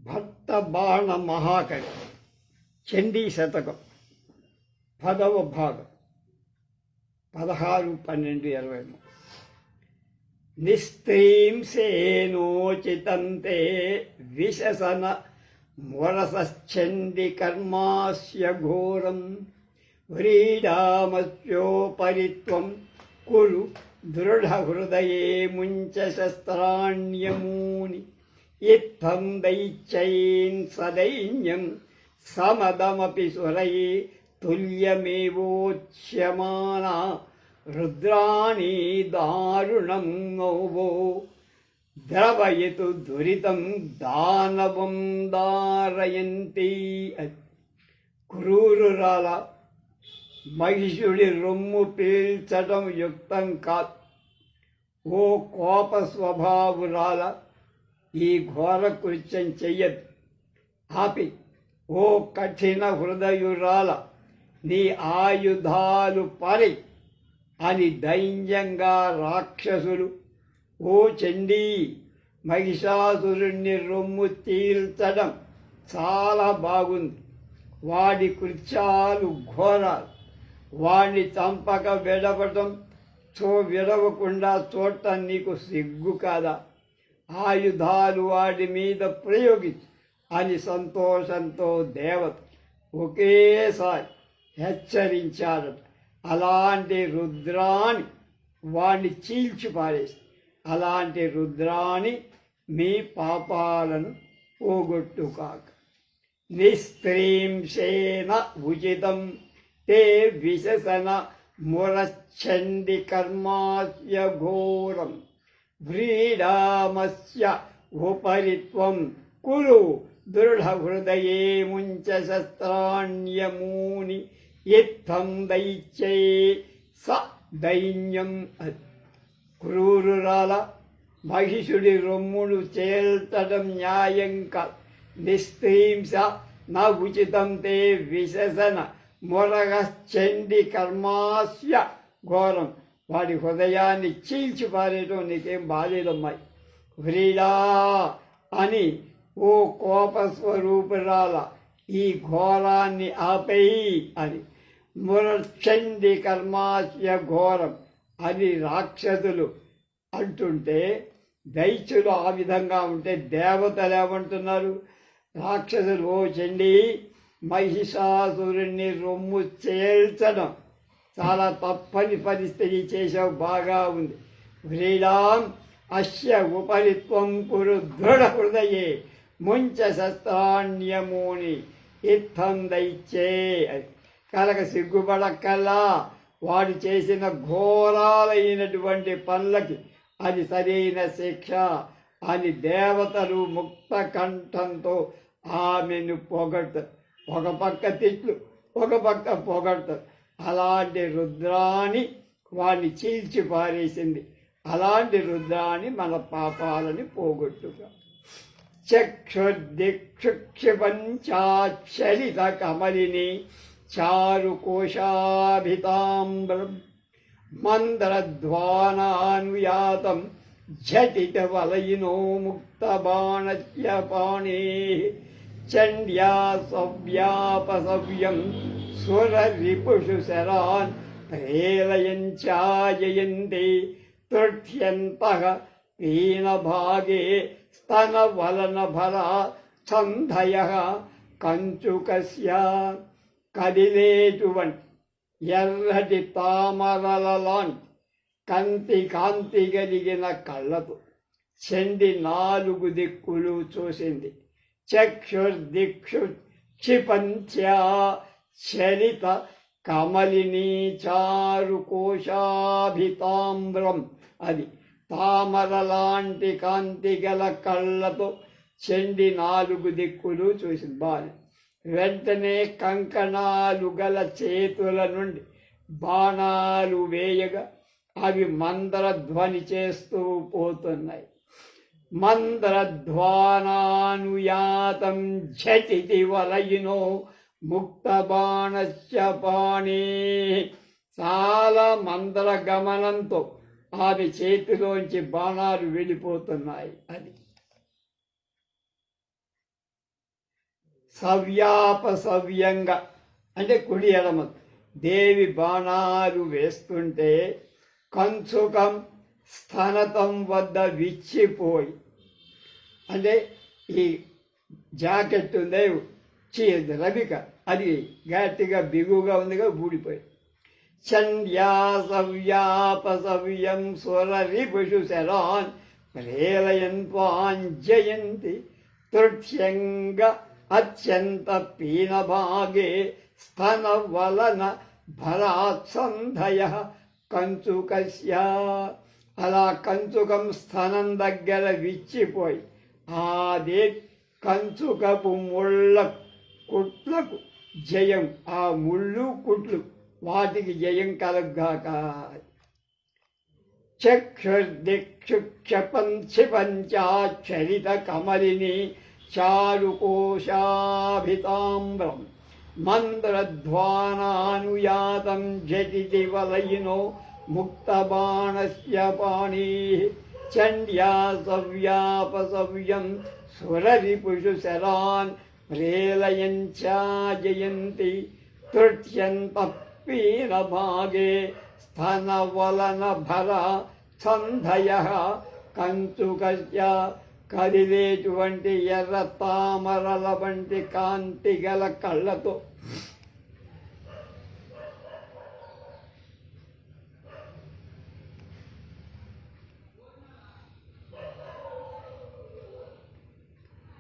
భక్త బాణ మహాకవి చండీ శతకం 10వ భాగం 16-12-23 నిస్త్రీంసేనోచితం తే విశసన మురసశ్చండి కర్మాస్య ఘోరం వ్రీడామస్యోపరిత్వం కురు దృఢహృదయే ముంచ శస్త్రాణ్యమూని ఇత్థం దైత్యైన్ సదైన్యం సమదమపి సురై తుల్యమేవోచ్యమానా రుద్రాణి దారుణం నోవో ద్రవయతు దురితం దానవం దారయంతి. క్రూరురాల మహిషుడి రొమ్ము పీల్చటం యుక్తం కాదు. ఓ కోప స్వభావురాల, ఈ ఘోర కృత్యం చెయ్యదు. ఆపి ఓ కఠిన హృదయురాల, నీ ఆయుధాలు పరి అని దైన్యంగా రాక్షసులు, ఓ చండీ, మహిషాసురుణ్ణి రొమ్ము తీల్చడం చాలా బాగుంది. వాడి కృత్యాలు ఘోరాలు. వాడిని చంపక విడవకుండా చూడటం నీకు సిగ్గు కాదా? ఆయుధాలు వాడి మీద ప్రయోగించు అని సంతోషంతో దేవత ఒకేసారి హెచ్చరించారట. అలాంటి రుద్రాణి వాణ్ణి చీల్చి పారేసి, అలాంటి రుద్రాణి మీ పాపాలను పోగొట్టుకాక. నిస్త్రీంసేన ఉచితం తే విశసన మురశ్చండి కర్మాస్య ఘోరం వ్రీడామస్య ఉపరిత్వం కురు దృఢహృదయే ముంచ శస్త్రాణ్యమూని ఇత్థం దైత్యై స దైన్యం. క్రూరురాల, మహిషుడి రొమ్మును చేల్చడం న్యాయం కాదు. నిస్త్రీంస న ఉచితం తే విశసన మురగశ్చండి కర్మాస్య ఘోరం. వాడి హృదయాన్ని చీల్చి పారేయటం నీకేం బాలేదమ్మాయి. వ్రీడా అని ఓ కోపస్వరూపురాల, ఈ ఘోరాన్ని ఆపేయి అని. మురచండి కర్మాస్య ఘోరం అని రాక్షసులు అంటుంటే, దైత్యులు ఆ విధంగా ఉంటే దేవతలు ఏమంటున్నారు? రాక్షసులు, ఓ చండీ, మహిషాసురుణ్ణి రొమ్ము చేల్చడం చాలా తప్పని పరిస్థితి చేసావు, బాగా ఉంది. వ్రీడాం అస్య ఉపరిత్వం కురు దృఢ హృదయే ముంచ శస్త్రాణ్యమూని ఇత్థం దైత్యే. కనుక సిగ్గుపడక్కల్లా. వాడు చేసిన ఘోరాలైనటువంటి పనులకి అది సరైన శిక్ష అని దేవతలు ముక్త కంఠంతో ఆమెను పొగడతారు. ఒక పక్క తిట్లు, ఒక పక్క పొగడతారు. అలాంటి రుద్రాణి వాడిని చీల్చి పారేసింది. అలాంటి రుద్రాణి మన పాపాలని పోగొట్టుగా. చక్షుర్దిక్షుక్షిపంచాచలిత కమలిని చారు కోశాభితాంబరం మందరధ్వానానుయాతం ఝటిత వలయినో ముక్త బాణస్య పాణే చండ్యా సవ్యాపసవ్యం సుర రిపుషు శరాన్ ప్రేలయంచాయయంతే తృఠ్యంతః పీనభాగే స్తనవలనభరా ఛందయః కంచుకస్య. కదిలేటువంటి ఎర్రటి తామరలలాంటి కాంతి కలిగిన కళ్ళతో చండి 4 దిక్కులు చూసింది. చక్షుర్దిక్షు క్షిపంత్యా చలిత కమలిని చారు కోశాభితాంబ్రం. అది తామరలాంటి కాంతి గల కళ్ళతో చండి 4 దిక్కులు చూసింది. బాగా వెంటనే కంకణాలు గల చేతుల నుండి బాణాలు వేయగా అవి మందరధ్వని చేస్తూ పోతున్నాయి. మందరధ్వానానుయాతం ఝటితి వలయినో ముక్త బాణస్య పాణే. చాలా మందర గమనంతో ఆమె చేతిలోంచి బాణాలు వెళ్ళిపోతున్నాయి. అది సవ్యాపసవ్యంగా అంటే కుడి ఎడమ దేవి బాణాలు వేస్తుంటే కంచుకం స్థనతం వద్ద విచ్చిపోయి అంటే ఈ జాకెట్ ఉందే రవిక అది గట్టిగా బిగుగా ఉందిగా ఊడిపోయి చండ్యాసవ్యాపసవ్యం స్వరరిపుషు శరాన్ ప్రేలయన్ త్వాంజయంతి తృట్యంగ అత్యంత పీనభాగే స్తనవలన భరాత్సంధయ కంచుకస్య అలా కంచుకం స్థనం దగ్గర విచ్చిపోయి అదే కంచుకపు ముళ్ళ కుట్లకు జయం ఆ ముళ్ళు కుట్లు వాటికి జయం కలగ్గాక చక్షుర్దిక్షుక్షపంచరిత కమలిని చారుకోశాభితాంబరం మంత్రధ్వానానుయాతం జటితి వలయినో ముక్తబాణస్య పాణి చండ్యా సవ్యాపసవ్యం సురరిపుషు శరాన్ ప్రేలయంచాజయంతి తృట్యంత పీనభాగే స్థనవలన భర సంధయ కంచుకస్య కదిలేటువంటి ఎర్ర తామరల వంటి కాంతి గల కళ్ళతో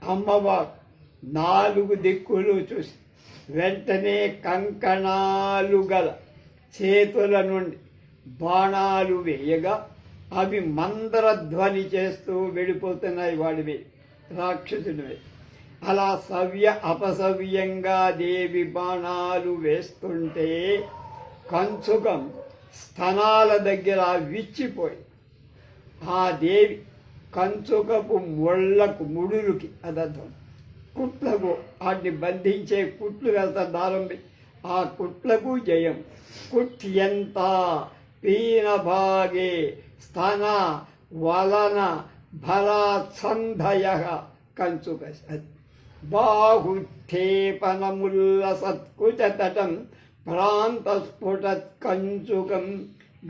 అమ్మవారు నాలుగు దిక్కులు చూసి వెంటనే కంకణాలు గల చేతుల నుండి బాణాలు వేయగా అవి మందరధ్వని చేస్తూ వెళ్ళిపోతున్నాయి వాడివి రాక్షసుడివి అలా సవ్య అపసవ్యంగా దేవి బాణాలు వేస్తుంటే కంచుకం స్థనాల దగ్గర విచ్చిపోయి ఆ దేవి కంచుకపు ముడులుకి అదర్థం కుట్లకు వాటిని బంధించే కుట్లు వెళ్తారు దారం ఆ కుట్లకు జయం కుట్యంత పీనభాగే స్థన వలన భరాత్సంధయ కంచుక బాహుక్షేపణముల్లసత్కుచతటం ప్రాంతస్ఫుటత్కంచుకం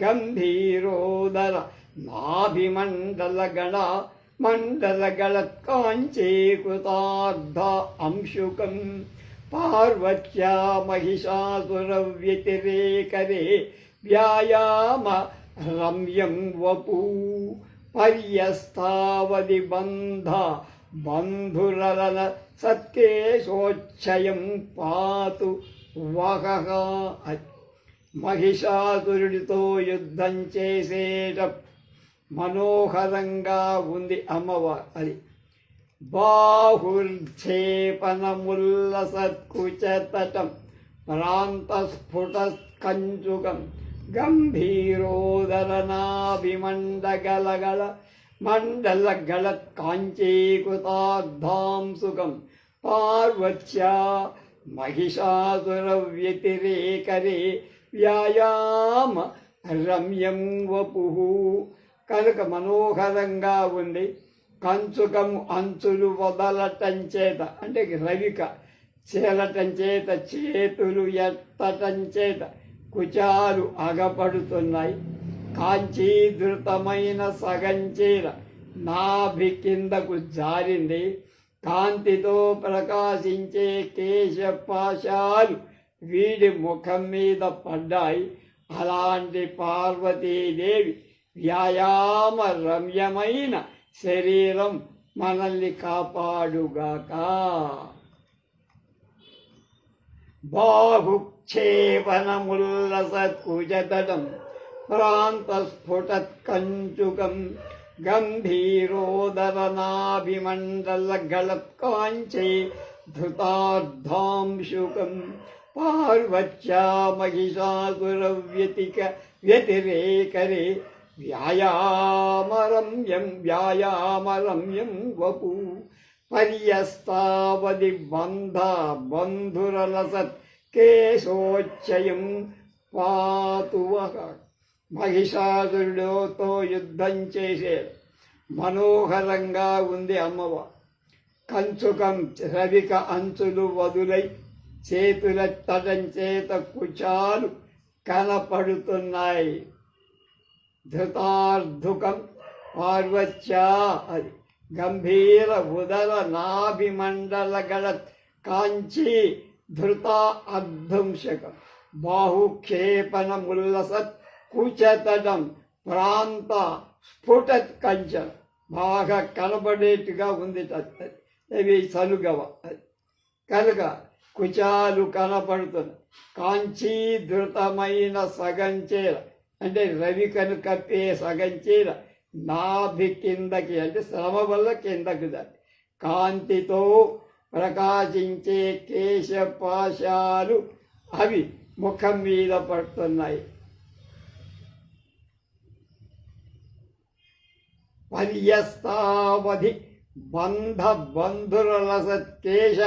గంభీరోదర నాభిమండలగణ మండలగళత్కాంచీకృతార్ధ అంశుకం పార్వత్యా మహిషాసురవ్యతిరేకరే వ్యాయామ రమ్యం వపూ పర్యస్థావది బంధ బంధురలన సత్కేశోచ్చయం పాతు వహః మహిషాసురుడితో యుద్ధం చేసేట మనోహరంగా ఉంది అమ్మవారు అది బాహుర్క్షేపణముల్లసత్కుచతటం ప్రాంతస్ఫుటకంచుకం గంభీరోదరనాభిమండగలగల మండలగళత్కాంచీకృతార్ధాంసుకం పార్వత్యా మహిషాసురవ్యతిరేకరే వ్యాయామ రమ్యం వపుః కనుక మనోహరంగా ఉంది కంచుకము అంచులు వదలటం చేత అంటే రవిక చేలటం చేత చేతులు ఎత్తటం చేత కుచాలు అగపడుతున్నాయి కాంచీధృతమైన సగంచీర నాభి కిందకు జారింది కాంతితో ప్రకాశించే కేశపాశాలు వీడి ముఖం మీద పడ్డాయి అలాంటి పార్వతీదేవి వ్యాయామ రమ్యమైన శరీరం మనల్ని కాపాడుగాక బాహుక్షేపణముల్లసత్కుజతటం ప్రాంతస్ఫుటత్కంచుకం గంభీరోదరనాభిమండలగళత్కాంచే ధృతార్ధాంశుకం పార్వత్యా మహిషాసురవ్యతిరేకరే వ్యాయామరమ్యం వపు పర్యస్తావది బంధురలసత్ కేశోచ్చయం పాతువః మహిషాసురుడితో యుద్ధం చేసే మనోహరంగా ఉంది అమ్మవారు కంచుకం రవిక అంచులు వదులై చేతులెత్తడం చేత కుచాలు కనపడుతున్నాయి. ధృతార్ధుకం పార్వత్యా అది గంభీర ఉదర నాభిమండలగళ కాంచీ ధృత అర్ధంశకం బాహుక్షేపణముల్లసత్ కుచతడం ప్రాంత స్ఫుటత్ కంచం బాగా కనబడేట్టుగా ఉంది. అవి సలుగవ కనుక కుచాలు కనపడుతున్నాయి. కాంచీధృతమైన సగంచీర అంటే రవికను కప్పే సగంచీర నాభి కిందకి అంటే శ్రమ వల్ల కిందకి దాన్ని కాంతితో ప్రకాశించే కేశపాశాలు అవి ముఖం మీద పడుతున్నాయి. పర్యస్తావధి బంధ బంధురలసత్కేశ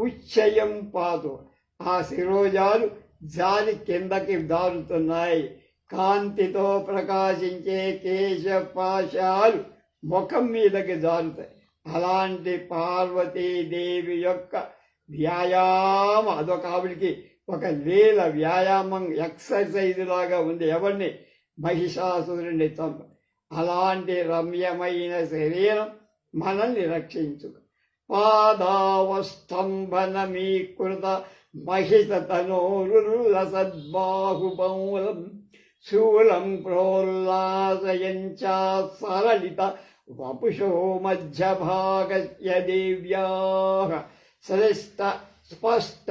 ఉచ్చయం పాదు ఆ శిరోజాలు జారి కిందకి దారుతున్నాయి. కాంతితో ప్రకాశించే కేశపాశాలు ముఖం మీదకి జారుతాయి. అలాంటి పార్వతీదేవి యొక్క వ్యాయామం అదొక ఆవిడికి ఒక లీల వ్యాయామం ఎక్సర్సైజ్ లాగా ఉంది. ఎవరిని? మహిషాసురుని చంప. అలాంటి రమ్యమైన శరీరం మనల్ని రక్షించు. పాదావస్తంభనమీకృత మహిషతనోరుల్లసద్బాహుబౌలం శూలం ప్రోల్లాసయంచా సరళిత వపుషో మధ్యభాగస్య దేవ్యాః శ్రేష్ట స్పష్ట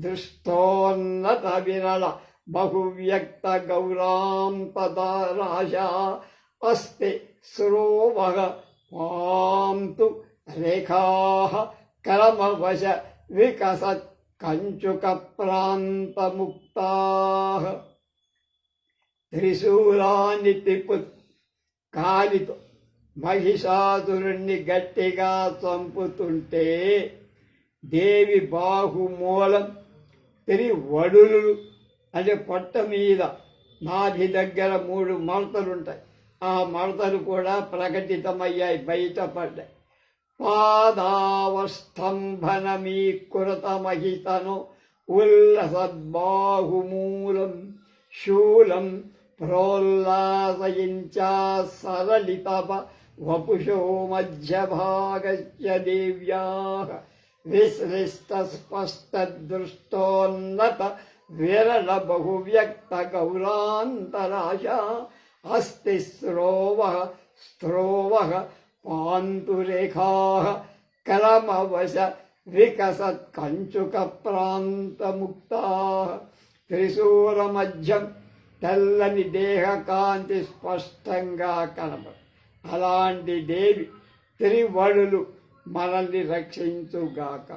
దృష్టోన్నత విరళ బహువ్యక్త గౌరాం తదారాశా అస్తి స్రోవః పాంతు రేఖాః కరమవశ వికసత్ కంచుక ప్రాంతముక్తాః. త్రిశూలాన్ని తిప్పు కాలితో మహిషాసురుణ్ణి గట్టిగా చంపుతుంటే దేవి బాహుమూలం వడులు అంటే పొట్ట మీద నాభి దగ్గర 3 మడతలుంటాయి. ఆ మడతలు కూడా ప్రకటితమయ్యాయి, బయటపడ్డాయి. పాదావస్తంభనమీకృత మహితను ఉల్లసద్బాహుమూలం శూలం ప్రోల్లాసయించా సరళిత వపుషో మధ్యభాగస్య దేవ్యాః విసృష్ట స్పష్ట దృష్టోన్నత విరళ బహువ్యక్త గౌరాంతరాశా అస్తి స్త్రోవః పాంతు రేఖాః కరమవశ వికసత్ కంచుక ప్రాంతముక్తాః. త్రిశూలమధ్యం తెల్లని దేహకాంతి స్పష్టంగా కనబడు. అలాంటి దేవి త్రివడులు మనల్ని రక్షించుగాక.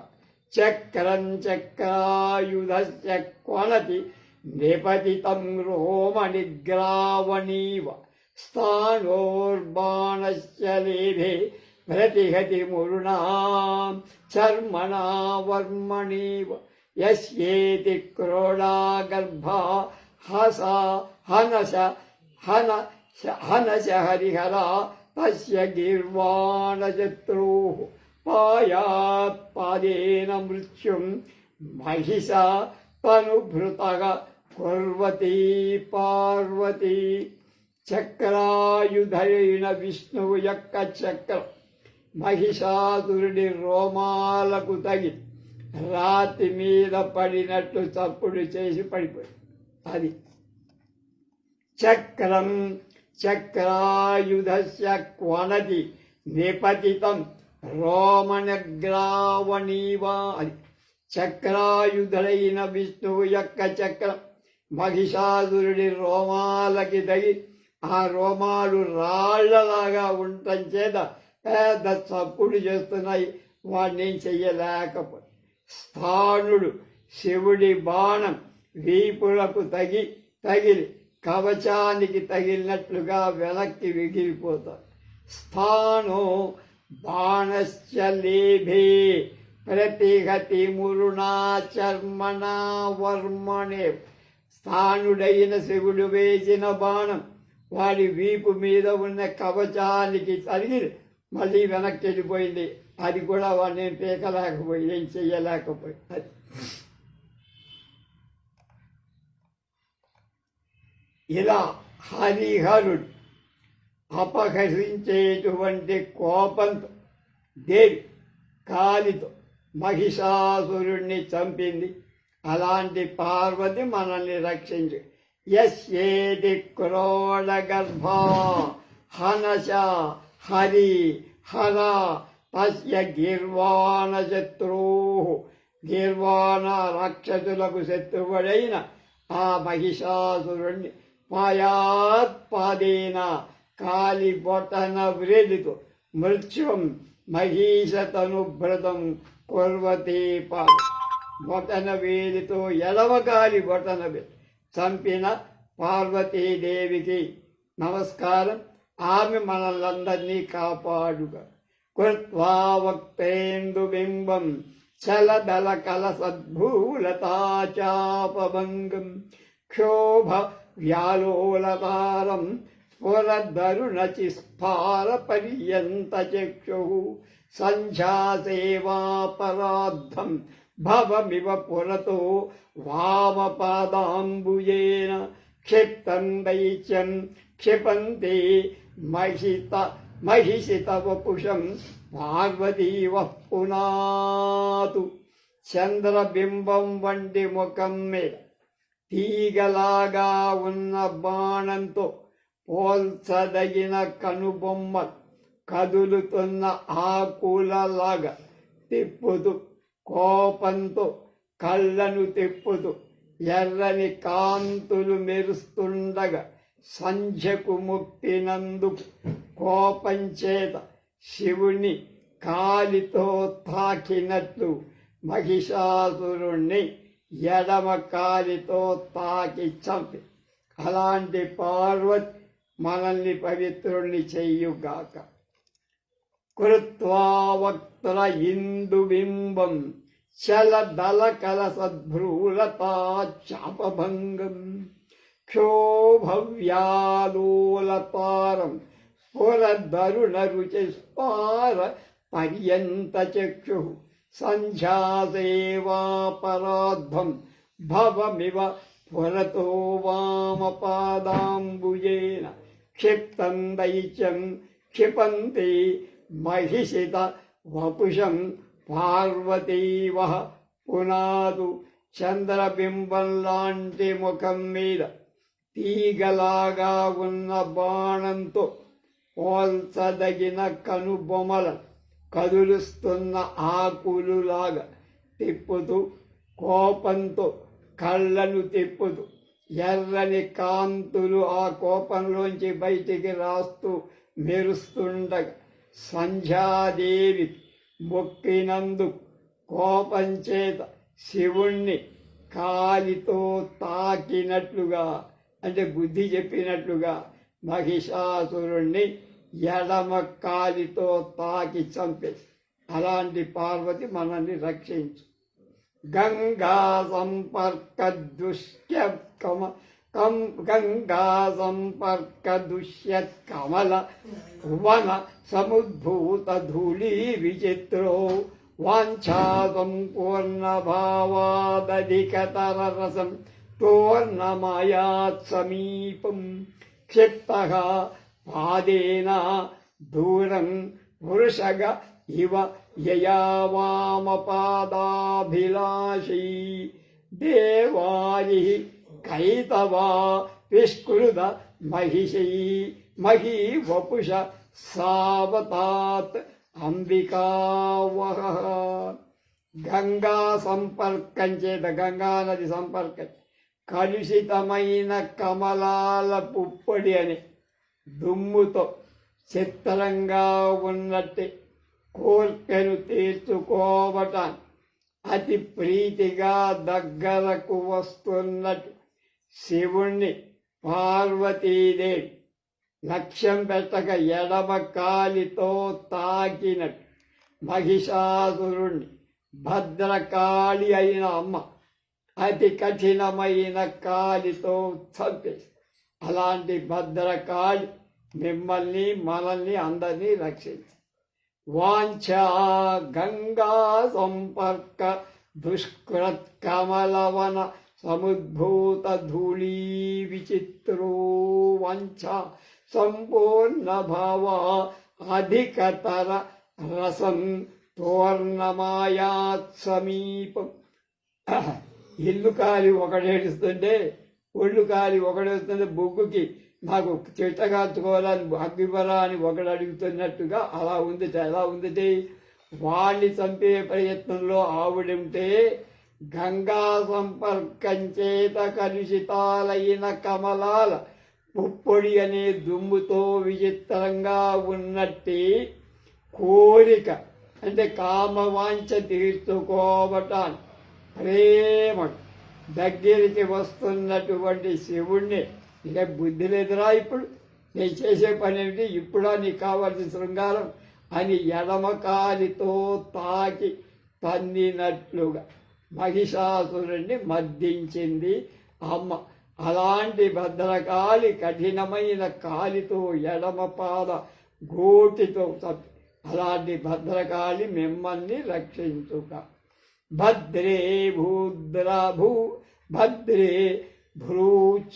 చక్రం చక్రాయుధస్య క్వణతి నిపతితం రోమనిగ్రావణీవ స్థానోర్బాణస్య లేభే ప్రతిహతి మురుణాం చర్మణా వర్మణీవ యస్యేతి క్రోడాగర్భా హనశ హరిహరా తస్య గీర్వాణశత్రుః పాయాత్ పాదేన మృత్యుం మహిషా తనుభృతః కుర్వతీ పార్వతీ. చక్రాయుధైన విష్ణువు యొక్క చక్రం మహిషాసురుడి రోమాలకు తగి రాతి మీద పడినట్లు చప్పుడు చేసి పడిపోయి. అది చక్రం చక్రాయుధస్య క్వణతి నిపతితం రోమణగ్రావణీవా. అది చక్రాయుధుడైన విష్ణువు యొక్క చక్రం మహిషాసురుడి రోమాలకి తగి ఆ రోమాలు రాళ్లలాగా ఉండటం చేత పెద్ద చప్పుడు చేస్తున్నాయి. వాడిని చెయ్యలేకపోయి. స్థానుడు శివుడి బాణం వీపులకు తగిలి కవచానికి తగిలినట్లుగా వెనక్కి విగిలిపోతాడు. స్థానో బాణస్య లేభే ప్రతిహతి మురుణా చర్మణా వర్మణే. స్థానుడైన శివుడు వేసిన బాణం వాడి వీపు మీద ఉన్న కవచానికి తగిలి మళ్ళీ వెనక్కి వెళ్ళిపోయింది. అది కూడా వాడిని నేను పీకలేకపోయి, ఏం చెయ్యలేకపోయి. అది ఇలా హరిహరుడు అపహరించేటువంటి కోపంతో దేవి కాలితో మహిషాసురుణ్ణి చంపింది. అలాంటి పార్వతి మనల్ని రక్షించు. యస్యేది క్రోడగర్భ హనశ హరి హర తస్య గీర్వాణ శత్రు. గీర్వాణ రాక్షసులకు శత్రువుడైన ఆ మహిషాసురుణ్ణి పాయాత్పాదేన కాలి బొటన వ్రేలితో మృత్యుం మహీషతనుభృతం కుర్వతే పాద. బొటన వేలితో ఎడమకాలి బొటన వేలి చంపిన పార్వతీదేవికి నమస్కారం. ఆమె మనల్నందరినీ కాపాడుగా. కృత్వా వక్తేందుబింబం చలదల కలసద్భూలతాచాపభంగం క్షోభ వ్యాలోలతారం స్ఫురదరుణచిస్ఫార పర్యంత చక్షు సంధ్యాసేవాపరాద్ధం భవమివ పురతో వామపాదాంబుజేన క్షిప్తం దైత్యం క్షిపంతే మహిషిత వపుషం పార్వతీవ పునాతు. చంద్రబింబం వంటి ముఖం మీద తీగలాగా ఉన్న బాణంతో పోల్చదగిన కనుబొమ్మ కదులుతున్న ఆకులలాగా తిప్పుతూ కోపంతో కళ్ళను తిప్పుతూ ఎర్రని కాంతులు మెరుస్తుండగా సంధ్యకు ముక్తినందుకు కోపం చేత శివుని కాలితో తాకినట్లు మహిషాసురుణ్ణి ఎడమ కాలితో తాకి చంపి. అలాంటి పార్వతి మనల్ని పవిత్రుణ్ణి చెయ్యుగాక. కృత్వా వక్త్ర ఇందుబింబం చలదల కలసద్భ్రూలతాచాపభంగం క్షోభవ్యాలోలతారం స్ఫురదరుణరుచిస్పార పర్యంత చక్షు సంధ్యాసేవాపరాద్ధం భవమివ పురతో వామపాదాంబుజేన క్షిప్తం దైత్యం క్షిపంతే మహిషిత వపుషం పార్వతీవ పునాదు. చంద్రబింబం లాంటి ముఖం మీద తీగలాగా ఉన్న బాణంతో పోల్చదగిన కనుబొమల కదులుస్తున్న ఆకులులాగా తిప్పుతూ కోపంతో కళ్ళను తిప్పుతూ ఎర్రని కాంతులు ఆ కోపంలోంచి బయటికి రాస్తూ మెరుస్తుండగా సంధ్యాదేవి మొక్కినందుకు కోపం చేత శివుణ్ణి కాలితో తాకినట్లుగా, అంటే బుద్ధి చెప్పినట్లుగా మహిషాసురుణ్ణి ఎడమ కాలితో తాకి చంపేసి. అలాంటి పార్వతి మనల్ని రక్షించు. గంగా సంపర్క దుష్యత్కమల వన సముద్భూత ధూళీ విచిత్రో వాంఛాసం పూర్ణభావాదధికతర రసం తోర్ణమయాత్ సమీపం క్షిప్తః పాదేన దూరం వృషగ ఇవ యయా వామపాదాభిలాషీ దేవాయి కైతవా విష్కృత మహిషీ మహీ వపుష సావతాత్ అంబికావహ. గంగా సంపర్కం చేత, గంగా నది సంపర్కం కలుషితమైన కమలాల పుప్పొడి అని దుమ్ముతో చిత్రంగా ఉన్నట్టు కోర్కెను తీర్చుకోవటానికి అతి ప్రీతిగా దగ్గరకు వస్తున్నట్టు శివుణ్ణి పార్వతీదేవి లక్ష్యం పెట్టక ఎడమ కాలితో తాకినట్టు మహిషాసురుణ్ణి భద్రకాళి అయిన అమ్మ అతి కఠినమైన కాలితో చంపేసి. అలాంటి భద్రకాళి మిమ్మల్ని మనల్ని అందరినీ రక్షించు. వాంఛా గంగా సంపర్క దుష్కృత్ కమలవన సముద్భూత ధూళీ విచిత్రో వాంఛా సంపూర్ణ భావ అధికతర రసం తోర్ణమాయాత్ సమీపం. ఇల్లు కాలి ఒకడేడుస్తుంటే ఒళ్ళు కాలి ఒకడేస్తుంటే బొగ్గుకి నాకు చెట్ట కాచుకోవాలని అగ్గివరా అని ఒకడు అడుగుతున్నట్టుగా అలా ఉంది. ఎలా ఉంది? వాణ్ణి చంపే ప్రయత్నంలో ఆవిడుంటే గంగా సంపర్కం చేత కలుషితాలైన కమలాల పుప్పొడి అనే దుమ్ముతో విచిత్రంగా ఉన్నట్టి కోరిక అంటే కామవాంఛ తీర్చుకోవటానికి ప్రేమ దగ్గరికి వస్తున్నటువంటి శివుణ్ణి ఇక బుద్ధి లేదురా ఇప్పుడు నేను చేసే పని ఏమిటి, ఇప్పుడా నీకు కావాల్సిన శృంగారం అని ఎడమ కాలితో తాకి తన్నినట్లుగా మహిషాసురుణ్ణి మర్దించింది అమ్మ. అలాంటి భద్రకాళి కఠినమైన కాలితో ఎడమ పాద గోటితో తప్పి అలాంటి భద్రకాళి మిమ్మల్ని రక్షించుక. భద్రే భద్రే భ్రూచాపమేతన్నయ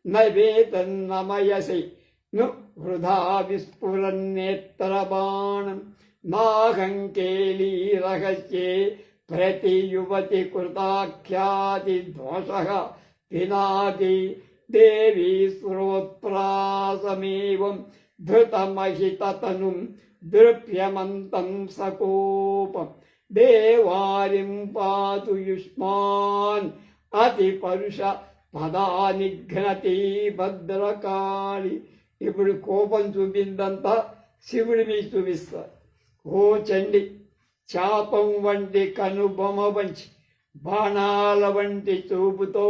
నవేతన్నమయసి ను వృధా విస్ఫురన్నేత్రబాణం నాహంకేళీ రహస్యే ప్రతియువతి కృతాఖ్యాతి దోషః పినాతి దేవీ శ్రోత్ప్రాసమేవం ధృతమహితతనుం దృప్యమంతం సకోపం దేవారిం పాతు యుష్మాన్ అతి పరుష పదానిఘ్నతి భద్రకాళి. ఇప్పుడు కోపం చూపిందంతా శివుడి మీద చూపిస్తారు. ఓ చండి, చాపం వంటి కనుబొమ వంచి బాణాల వంటి చూపుతో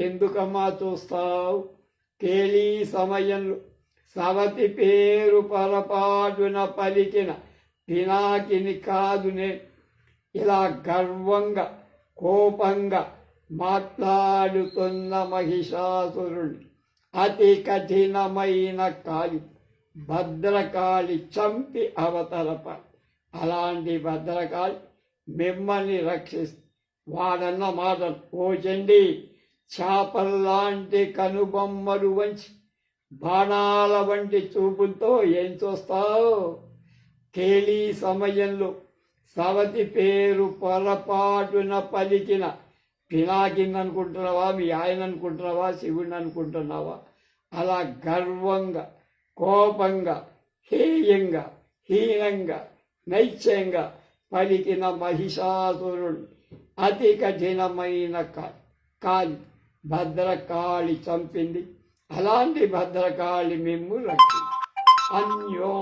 ఎందుకమ్మా చూస్తావు? కేళీ సమయంలో సవతి పేరు పొరపాటున పలికిన పినాకిని కాదునే. ఇలా గర్వంగా కోపంగా మాట్లాడుతున్న మహిషాసురుణ్ణి అతి కఠినమైన కాళి భద్రకాళి చంపి అవతలప. అలాంటి భద్రకాళి మిమ్మల్ని రక్షిస్తుంది. వాడన్న మాట, ఓ చండి, చేపల్లాంటి కనుబొమ్మలు వంచి బాణాల వంటి చూపులతో ఏం చూస్తావు? కేళీ సమయంలో సవతి పేరు పొరపాటున పలికిన పినాకిని అనుకుంటున్నావా, మీ ఆయన అనుకుంటున్నావా, శివుడిని అనుకుంటున్నావా? అలా గర్వంగా కోపంగా హేయంగా హీనంగా నైత్యంగా పలికిన మహిషాసురుడు అతి కఠినమైన కాళి భద్రకాళి చంపింది. అలాంటి భద్రకాళి మిమ్ము రక్షి. అన్యోన్యాసంగగాఢ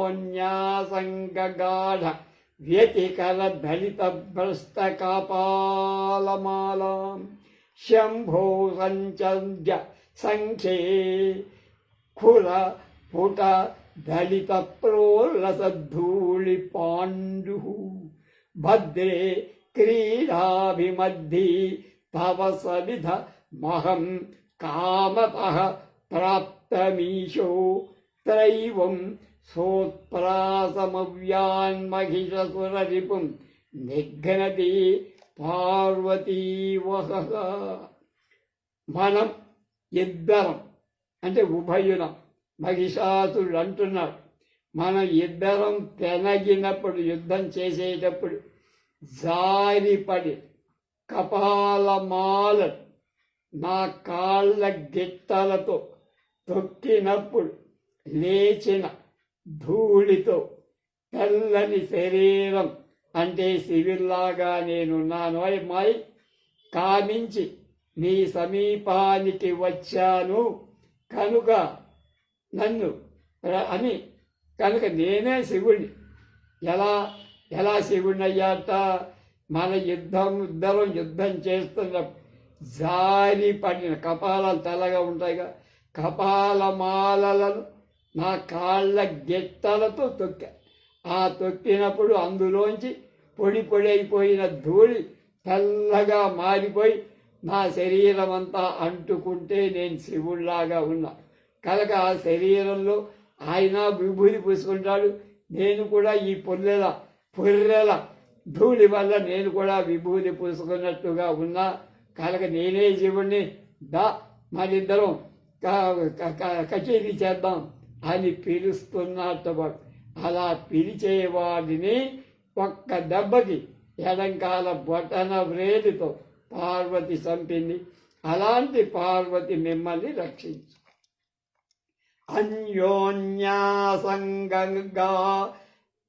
వ్యతికర దళిత భ్రష్ట కాపాలమాలాం శంభో సంచర్య సంఖ్యే ఖుల పుట దళిత ప్రోల్లసద్ధూళి పాండు భద్రే క్రీడాభిమద్ధి తవ సవిధ మహం కామతః ప్రాప్తమీశో త్రైవం సోత్ప్రాసమవ్యాన్మహిషసురరిపుం నిఘ్నతి పార్వతీవహః. మనం ఇద్దరం అంటే ఉభయులం. మహిషాసురుడు అంటున్నాడు, మనం ఇద్దరం తెనగినప్పుడు యుద్ధం చేసేటప్పుడు జారిపడి కపాలమాల నా కాళ్ళ గిట్టలతో తొక్కినప్పుడు లేచిన ధూళితో తెల్లని శరీరం అంటే శివిల్లాగా నేనున్నాను మాయి కామించి నీ సమీపానికి వచ్చాను కనుక నన్ను అని కనుక నేనే శివుణ్ణి. ఎలా శివుణ్ణి అయ్యాట? మన ఇద్దరం యుద్ధం చేస్తున్నప్పుడు జారి పడిన కపాలాలు తెల్లగా ఉంటాయిగా, కపాలమాలలను నా కాళ్ళ గిట్టలతో తొక్కా. ఆ తొక్కినప్పుడు అందులోంచి పొడి పొడి అయిపోయిన ధూళి తెల్లగా మారిపోయి నా శరీరం అంతా అంటుకుంటే నేను శివుళ్లాగా ఉన్నా. కనుక ఆ శరీరంలో ఆయన విభూతి పూసుకుంటాడు. నేను కూడా ఈ పొర్రెల ధూళి వల్ల నేను కూడా విభూతి పూసుకున్నట్టుగా ఉన్నా కనుక నేనే జీవుణ్ణి దా మరిద్దరం కచేరీ చేద్దాం అని పిలుస్తున్నట్టు. అలా పిలిచేవాడిని ఒక్క దెబ్బకి ఎడంకాల బొటన వ్రేలితో పార్వతి చంపింది. అలాంటి పార్వతి మిమ్మల్ని రక్షించు. అన్యోన్యాసంగంగా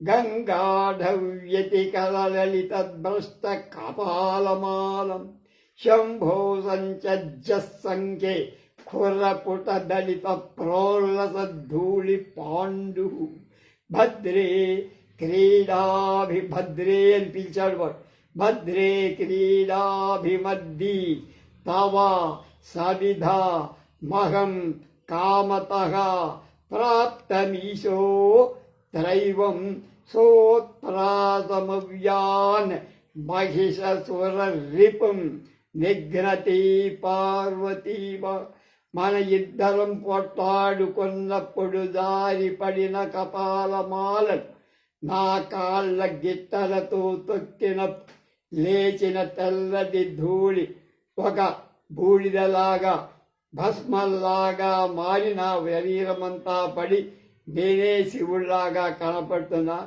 గంగాఢవ్యతికలలితద్భ్రష్ట కపాలమాలం శంభో సంచజ్జస్సంఖ్యే ఖుర్రపుట దళిత ప్రోల్లసద్ధూళి పాండు భద్రే క్రీడాభిభద్రే అని పిలిచాడు వాడు. భద్రే క్రీడాభిమద్ది తవ సవిధ మహం కామతః ప్రాప్తమీశో త్రైవం సోత్ప్రాతమవ్యాన్ మహిషసుర రిపుం నిఘ్నతి పార్వతీవ. మన ఇద్దరం పొట్టాడుకున్నప్పుడు దారి పడిన కపాలమాలను నా కాళ్ళ గిట్టలతో తొక్కిన లేచిన తెల్లటి ధూళి ఒక బూడిదలాగా భస్మల్లాగా మారిన శరీరమంతా పడి నేనే శివుడిలాగా కనపడుతున్నా.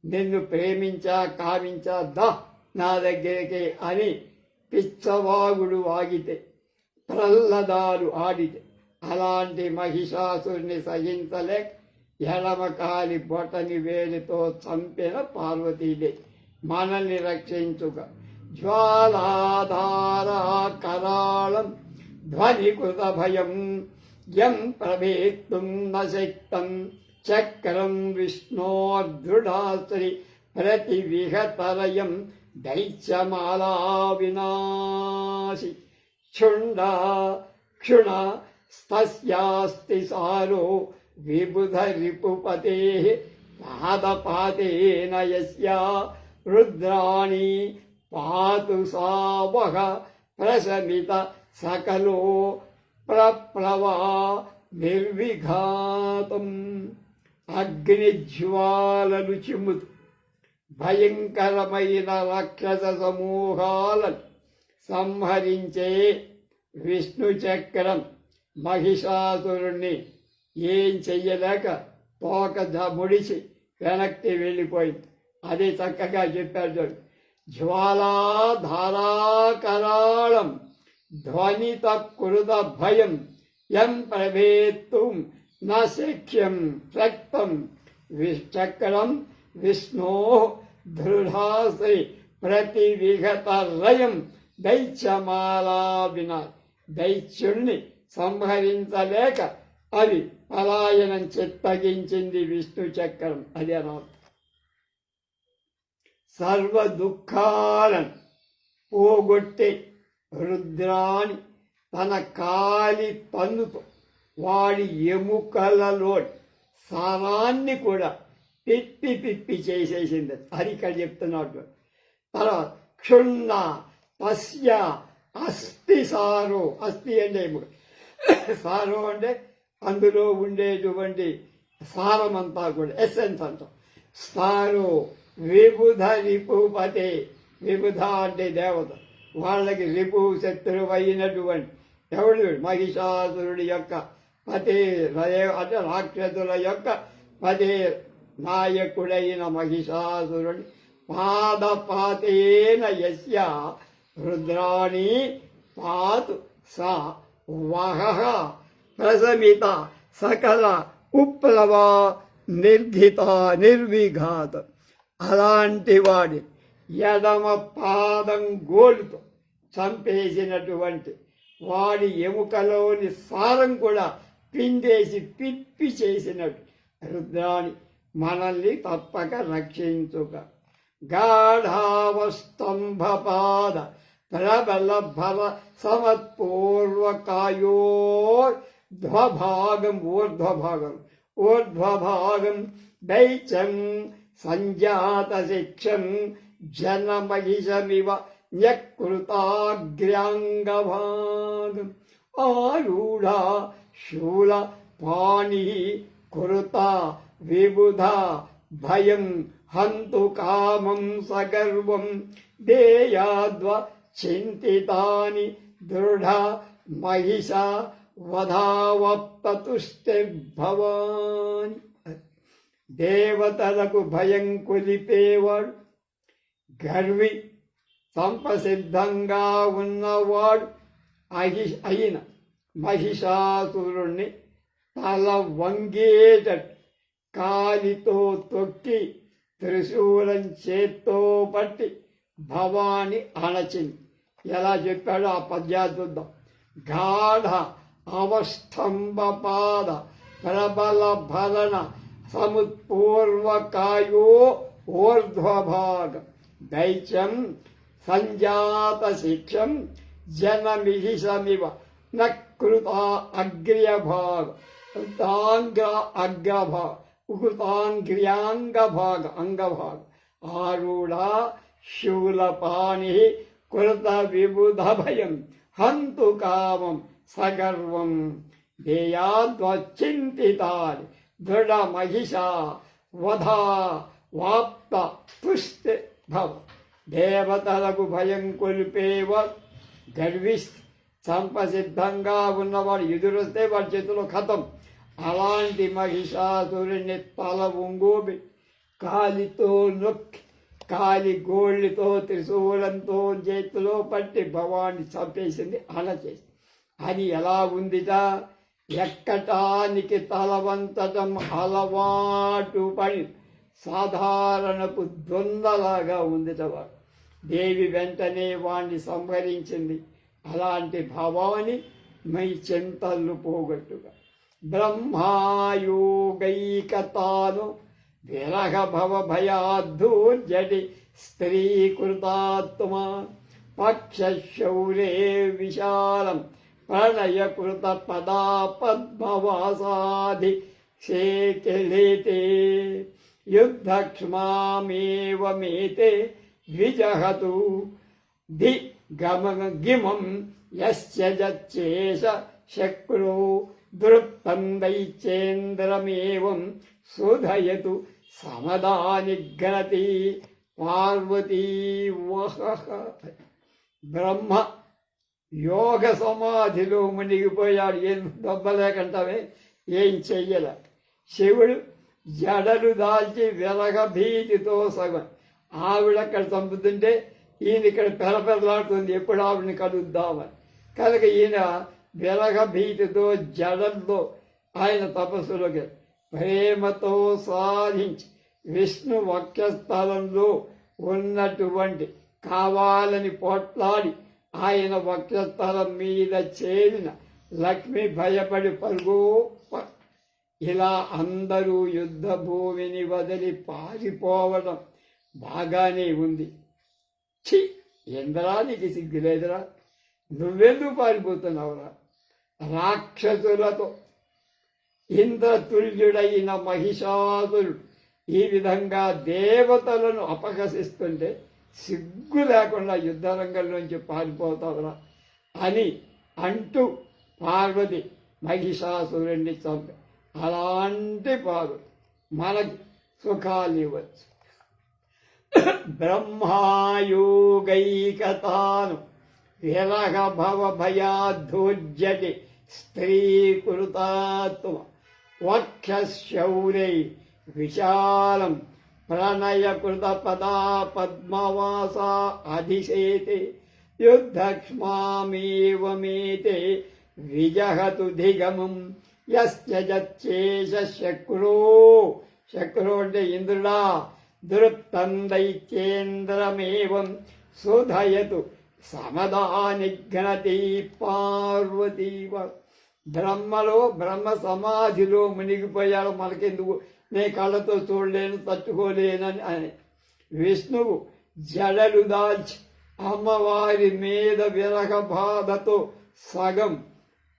నిన్ను ప్రేమించా కావించా దా నా దగ్గరికి అని పిచ్చవాగుడు వాగితే ప్రహ్లాదాలు ఆడితే అలాంటి మహిషాసుని సహించలేక ఎడమకాలి బొటని వేలితో చంపిన పార్వతీదే మనల్ని రక్షించుగా. జ్వాలాధారా కరాళం ధ్వనికృత భయం యం ప్రవేత్తుం నశక్తం చక్రం విష్ణోర్దృఢాశ్రి ప్రతివిహతరయం దైత్యమాలా వినాశి. క్షుణ స్తస్యాస్తి సారో విబుధ రిపుపతే పాదపాతేన యస్యా రుద్రాణి పాతు సావహ ప్రశమిత సకలో ప్రప్లవా నిర్విఘాతం. అగ్నిజ్వాలలు చిమ్ముతూ భయంకరమైన రాక్షస సమూహాలను సంహరించే విష్ణు చక్రం మహిషాసురుణ్ణి ఏం చెయ్యలేక తోక ముడిచి వెనక్కి వెళ్ళిపోయింది. అది చక్కగా చెప్పాడు చూడు. జ్వాలాధారాకరాళం ధ్వనిత కృత భయం యం ప్రవేత్తుం న శక్యం రక్తం చక్రం విష్ణో దృఢాశ్రీ ప్రతివిఘత రయం దైత్యమాలా వినా. దైత్యుణ్ణి సంహరించలేక అది పలాయనం చిత్తగించింది విష్ణు చక్రం. అది అనాథ సర్వ దుఃఖాలను పోగొట్టే రుద్రాణి తన కాలి పన్నుతో వాడి ఎముకలలో సారాన్ని కూడా పిప్పి చేసేసింది. అది ఇక్కడ చెప్తున్నాడు. తర్వాత క్షుణ్ణ తస్య అస్థి సారో. అస్థి అంటే ఎముక, సారో అంటే అందులో ఉండేటువంటి సారమంతా కూడా ఎసెన్స్ అంటాం. సారో విబుధ రిపుపతే. విబుధ అంటే దేవత, వాళ్ళకి రిపు శత్రువు అయినటువంటి ఎవడు మహిషాసురుడి యొక్క పతే అంటే రాక్షసుల యొక్క పదే నాయకుడైన మహిషాసురుడి పాదపాతేన యస్య రుద్రాణి పాతు సా వహః ప్రశమిత సకల ఉప్లవ నిర్విఘాత. అలాంటి వాడి ఎడమ పాదం గోలుతో చంపేసినటువంటి వాడి ఎముకలోని సారం కూడా పిండేసి పిప్పి చేసినట్టు రుద్రాణి మనల్ని తప్పక రక్షించుక. గాఢావస్తంభపాద ప్రబల భర సమత్పూర్వకాయోర్ధ్వభాగం ఊర్ధ్వభాగం దైత్యం సంజాత శిక్షం జనమహిషమివ న్యకృతాగ్ర్యాంగభాగం. ఆరూఢ శూల పాణి కురుత విబుధ భయం హంతు కామం సగర్వం దేయాద్వ చింతితాని దృఢ మహిష వధావప్తతుష్టిర్భవాని. దేవతలకు భయం కొలిపేవాడు, గర్వి, సంపసిద్ధంగా ఉన్నవాడు అయిన మహిషాసురుణ్ణి తల వంగేటట్టు కాలితో తొక్కి త్రిశూలం చేత్తో పట్టి భవాని అణచింది. ఎలా చెప్పాడో ఆ పద్యాలు చూద్దాం. గాఢ అవస్తంభపాద ప్రబల భరణ సముత్పూర్వకాయో ఊర్ధ్వభాగం దైత్యం సంజాత శిక్షం జనమిహిషమివ నృత అగ్ర్యభాగ అగ్రభాగ ఉకృతాంగ్ర్యాంగభాగ అంగభాగ ఆరూఢ శూలపాణి కృత విబుధ భయం హంతు కామం సగర్వం దేయాద్వచింతితాని దృఢ మహిషా వధా వాప్త తుష్టి భవ. దేవతలకు భయం కొలిపేవ, గర్విస్త్, సంపసిద్ధంగా ఉన్నవాడు ఎదురొస్తే వాడి చేతిలో ఖతం. అలాంటి మహిషాసురుని తల ఒంగోబి కాలితో నొక్కి కాలి గోళ్ళతో త్రిశూలంతో చేతిలో పట్టి భవాన్ని చంపేసింది, అణచేసింది. అది ఎలా ఉందిట? ఎక్కటానికి తలవంతటం అలవాటు పని సాధారణపు దొందలాగా ఉందిట వాడు. దేవి వెంటనే వాణ్ణి సంహరించింది. అలాంటి భవాని మై చింతలు పోగొట్టుగా బ్రహ్మాయోగైకతాను విరహ భవ భయాద్ధూర్జటి స్త్రీకృతాత్మ పక్షశౌరే విశాలం ప్రణయకృత పదా పద్మవాసాది శేఖలేతే యుద్ధక్ష్మామేవమేతే ద్విజహతు ధి గిమం యస్య జచ్చేష శక్రో దృప్తం దైత్యేంద్రమేవం శోధయతు సమదాని గణతి పార్వతీ వహః. బ్రహ్మ యోగ సమాధిలో మునిగిపోయాడు. ఏం దొబ్బలేకంటావే, ఏం చెయ్యలే. శివుడు జడలు దాల్చి విరగ భీతితో సగం ఆవిడక్కడ చంపుతుంటే ఈయన ఇక్కడ పెరపెరలాడుతుంది, ఎప్పుడు ఆవిడని కలుద్దామని. కనుక ఈయన విరగ భీతితో జడల్లో ఆయన తపస్సులోకి ప్రేమతో సాధించి విష్ణు వక్షస్థలంలో ఉన్నటువంటి కావాలని పోట్లాడి ఆయన వక్షస్థలం మీద చేరిన లక్ష్మి భయపడి పరుగో. ఇలా అందరూ యుద్ధ భూమిని వదిలి పారిపోవడం బాగానే ఉంది. ఛీ, ఎందరా నీకు సిగ్గులేదురా? నువ్వెందుకు పారిపోతున్నావురా? రాక్షసులతో ఇంద్రతుల్యుడైన మహిషాసురుడు ఈ విధంగా దేవతలను అపహసిస్తుంటే సిగ్గు లేకుండా యుద్ధరంగంలోంచి పారిపోతావురా అని అంటూ పార్వతి మహిషాసురుణ్ణి చంపి, అలాంటి పార్వతి మనకి సుఖాలు ఇవ్వచ్చు. బ్రహ్మాయోగైకతాను విరహ భవ భయాద్ధోజ్యటి స్త్రీకృతాత్మ వక్షశౌరై విశాలం ప్రణయకృత పదా పద్మవాసా అధిశేతే యుద్ధక్ష్మామేవమేతే విజహతు ధిగమం యస్య జచ్చేష శక్రో. శక్రో అంటే ఇంద్రుడా. దృప్తం దైత్యేంద్రమేవం శోధయతు సమదానిఘ్నతి పార్వతీవ. బ్రహ్మ సమాధిలో మునిగిపోయాడు. మనకెందుకు, నే కళ్ళతో చూడలేను, తట్టుకోలేనని అని విష్ణువు జడలు దాల్చి అమ్మవారి మీద విరహ బాధతో సగం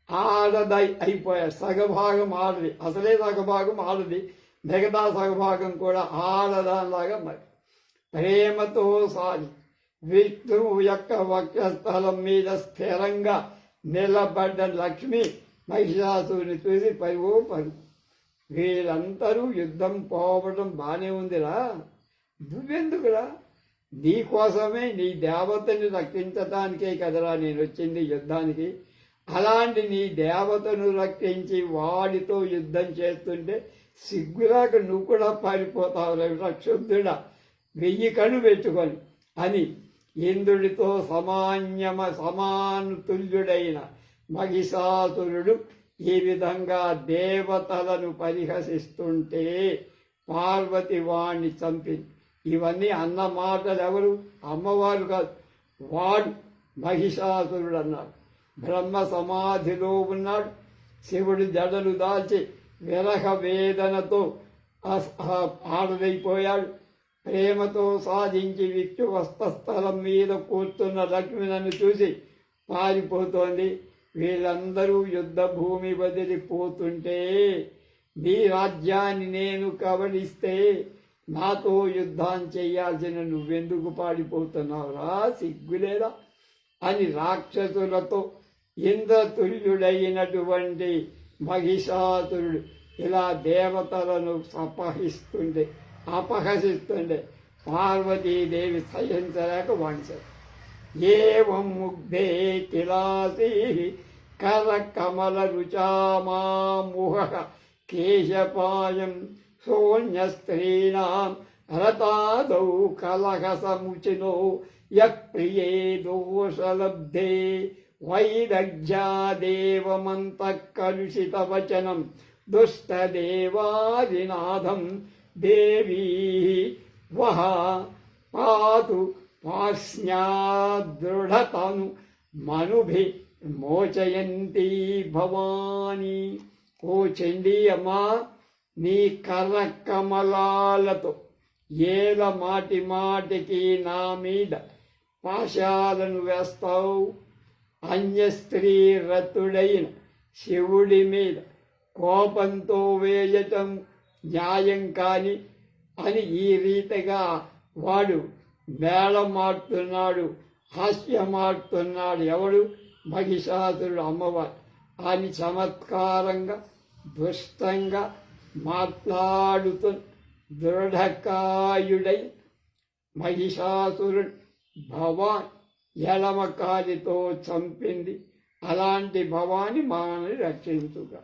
ఆడదై అయిపోయాడు. సగభాగం ఆడది, అసలే సగభాగం ఆడది, మిగతా సగభాగం కూడా ఆడదానిలాగా మరి ప్రేమతో సాగి విష్ణువు యొక్క వక్షస్థలం మీద స్థిరంగా నిలబడ్డ లక్ష్మి మహిషాసుని చూసి పరుగు. వీళ్ళందరూ యుద్ధం పోవడం బానే ఉందిరా, నువ్వెందుకురా? నీ కోసమే, నీ దేవతని రక్షించడానికే కదరా నేను వచ్చింది యుద్ధానికి. అలాంటి నీ దేవతను రక్షించి వాడితో యుద్ధం చేస్తుంటే సిగ్గురాక నువ్వు కూడా పారిపోతావు క్షుద్ధుడా, 1000 కళ్ళు పెట్టుకొని అని ఇంద్రుడితో సమానుతుల్యుడైన మహిషాసురుడు ఈ విధంగా దేవతలను పరిహసిస్తుంటే పార్వతి వాణ్ణి చంపింది. ఇవన్నీ అన్న మాటలు ఎవరు? అమ్మవారు కాదు, వాడు మహిషాసురుడు అన్నాడు. బ్రహ్మ సమాధిలో ఉన్నాడు. శివుడు జడలు దాల్చి విరహ వేదనతో ఆడదైపోయాడు. ప్రేమతో సాధించి విక్షు వస్తస్థలం మీద కూర్చున్న లక్ష్మినను చూసి పారిపోతోంది. వీళ్ళందరూ యుద్ధ భూమి వదిలిపోతుంటే నీ రాజ్యాన్ని నేను కబళిస్తే నాతో యుద్ధం చెయ్యాల్సిన నువ్వెందుకు పాడిపోతున్నావురా, సిగ్గులేదా అని రాక్షసులతో ఇంద్రతుల్యుడైనటువంటి మహిషాసురుడు ఇలా దేవతలను అపహసిస్తుండే పార్వతీదేవి సహించలేక వాణించారు. ఏవం ముగ్ధే కిలాసీ కరకమల రుచామాముహ కేశపాయం శూన్యస్త్రీణాం రతాదౌ కలహసముచినో యప్రియే దోషలబ్ధే వైదగ్ధ్యాదేవమంతః కలుషితవచనం దుష్టదేవాదినాథం దేవీ వహ పాతు పాస్న్యాదృఢతను మనుభి మోచయంతి భవాని. ఓ చండీ అమ్మా, నీ కర్ర కమలాలతో ఏల మాటి మాటికి నా మీద పాశాలను వేస్తావు. అన్యస్త్రీ రతుడైన శివుడి మీద కోపంతో వేయటం న్యాయం కాని అని ఈ రీతిగా వాడు మేళమాడుతున్నాడు, హాస్యమాడుతున్నాడు. ఎవడు? మహిషాసురుడు, అమ్మవారు. అని చమత్కారంగా దుష్టంగా మాట్లాడుతూ దృఢకాయుడై మహిషాసురుడు భవాన్ ఎడమకాలితో చంపింది. అలాంటి భవాని మనల్ని రక్షించుగా.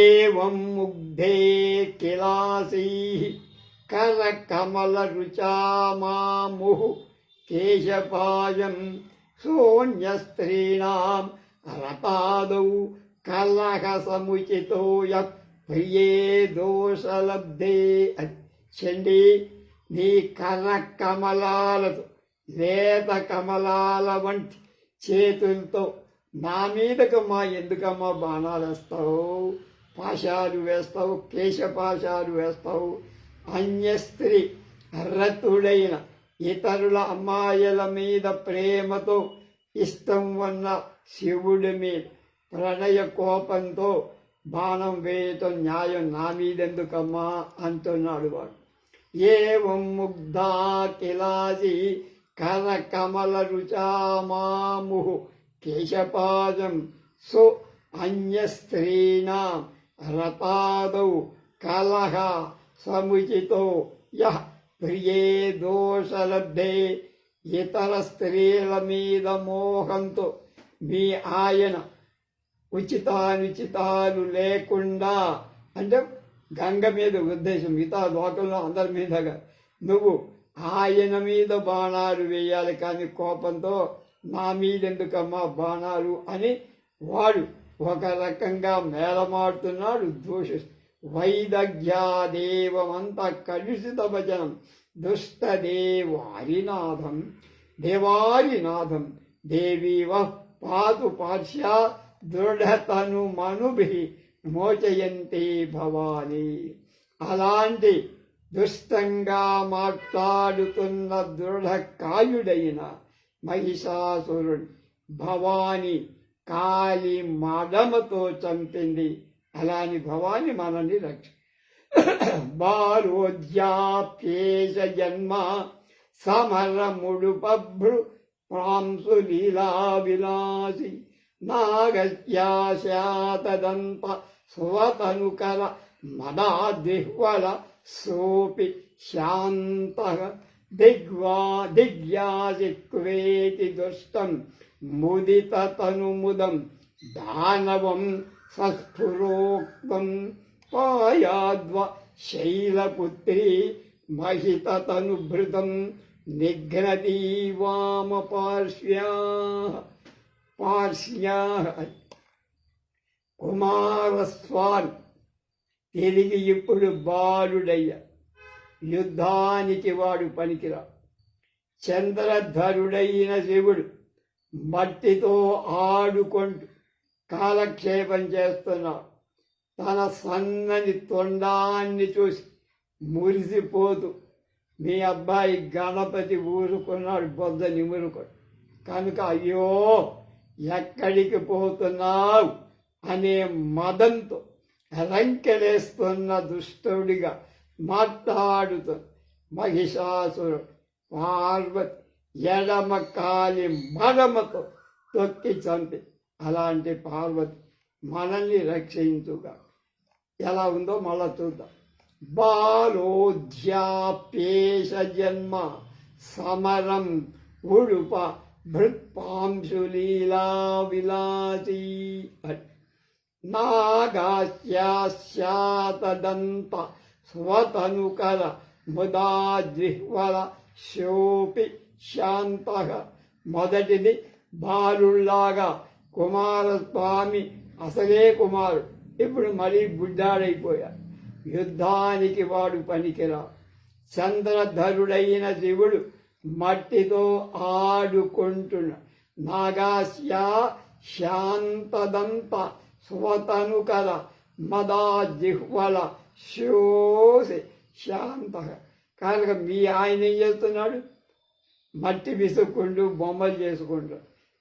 ఏవం ముగ్ధే కిలాసీ కరకమల రుచామాముహు కేశపాయం శూన్యస్త్రీణాం రతాదౌ కలహసముచితో ప్రియే దోషలబ్ధే. చండి, నీ కర్ర కమలాలతో, లేత కమలాల వంటి చేతులతో నా మీదకు ఎందుకమ్మా బాణాలు వేస్తావు, పాశాలు వేస్తావు, కేశపాశాలు వేస్తావు. అన్యస్త్రీ రతుడైన ఇతరుల అమ్మాయిల మీద ప్రేమతో ఇష్టం ఉన్న శివుడి మీద ప్రణయ కోపంతో బాణం వేయటం న్యాయం, నా మీదెందుకమ్మా అంటున్నాడు వాడు. ఏవం ముగ్ధా కిలాసి కరకమల రుచామాముహు కేశపాదం సో అన్యస్త్రీణాం రతాదౌ కలహ సముచితో యః ప్రియే దోషలబ్ధే. ఇతర స్త్రీల మీద మోహంతో మీ ఆయన ఉచితానుచితాలు లేకుండా, అంటే గంగ మీద ఉద్దేశం, మిగతా లోకంలో అందరి మీదగా నువ్వు ఆయన మీద బాణాలు వేయాలి, కానీ కోపంతో నా మీదెందుకమ్మా బాణాలు అని వాడు ఒక రకంగా మేళమాడుతున్నాడు, దూషిస్తూ. వైదగ్ధ్యాదేవమంత కలుషిత భజనం దుష్టదేవారినాథం దేవారినాథం దేవీవ పాతు పార్శ్యా దృఢతను మనుభి మోచయంతి భవాని. అలాంటి దుష్టంగా మాట్లాడుతున్న దృఢకాయుడైన మహిషాసురుడు భవాని కాలి మడమతో చంపింది. అలాని భవాని మనల్ని బాలోద్యాప్యేష జన్మ సమరముడుపభృ ప్రాంసు లీలా విలాసి నాగస్యాశాతదంత స్వతనుకర మదాదిహ్వల సోపి శాంతః దిగ్వ్యాజిక్వేతి దుష్టం ముదిత తనుముదం దానవం సస్ఫురోక్తం పాయాద్వ శైలపుత్రీ మహిత తనుభృతం నిఘ్నతి వామ పార్శ్యా కుమారస్వామి తిరిగి ఇప్పుడు బాలుడయ్య, యుద్ధానికి వాడు పనికిరా. చంద్రధరుడైన శివుడు మట్టితో ఆడుకుంటూ కాలక్షేపం చేస్తున్నాడు. తన సన్నని తొండాన్ని చూసి మురిసిపోతూ మీ అబ్బాయి గణపతి ఊరుకున్నాడు, బొద్ద నిమురుకుడు కనుక అయ్యో ఎక్కడికి పోతున్నావు అనే మదంతో రంకెలేస్తున్న దుష్టుడిగా మాట్లాడుతూ మహిషాసురుడు పార్వతి ఎడమ కాలి మడమతో తొక్కి చంపి, అలాంటి పార్వతి మనల్ని రక్షించుగా. ఎలా ఉందో మళ్ళా చూద్దాం. బాలోధ్యాప్యేష జన్మ సమరం ఉడుప భృత్పాంశులీలా విలాసీ నాగాస్యాదంత స్వతనుకర ముదాజిహ్వల శోపి శాంతః. మొదటిది బాలుల్లాగా కుమారస్వామి అసలే కుమారుడు, ఇప్పుడు మరీ బుడ్డాడైపోయాడు. యుద్ధానికి వాడు పనికిరా. చంద్రధరుడైన శివుడు మట్టితో ఆడుకుంటున్న నాగాస్యా శాంతదంత స్వతనుకర మదాజిహ్వల శోసి శాంత. కనుక మీ ఆయన ఏం చేస్తున్నాడు? మట్టి విసుక్కుంటూ బొమ్మలు చేసుకుంటూ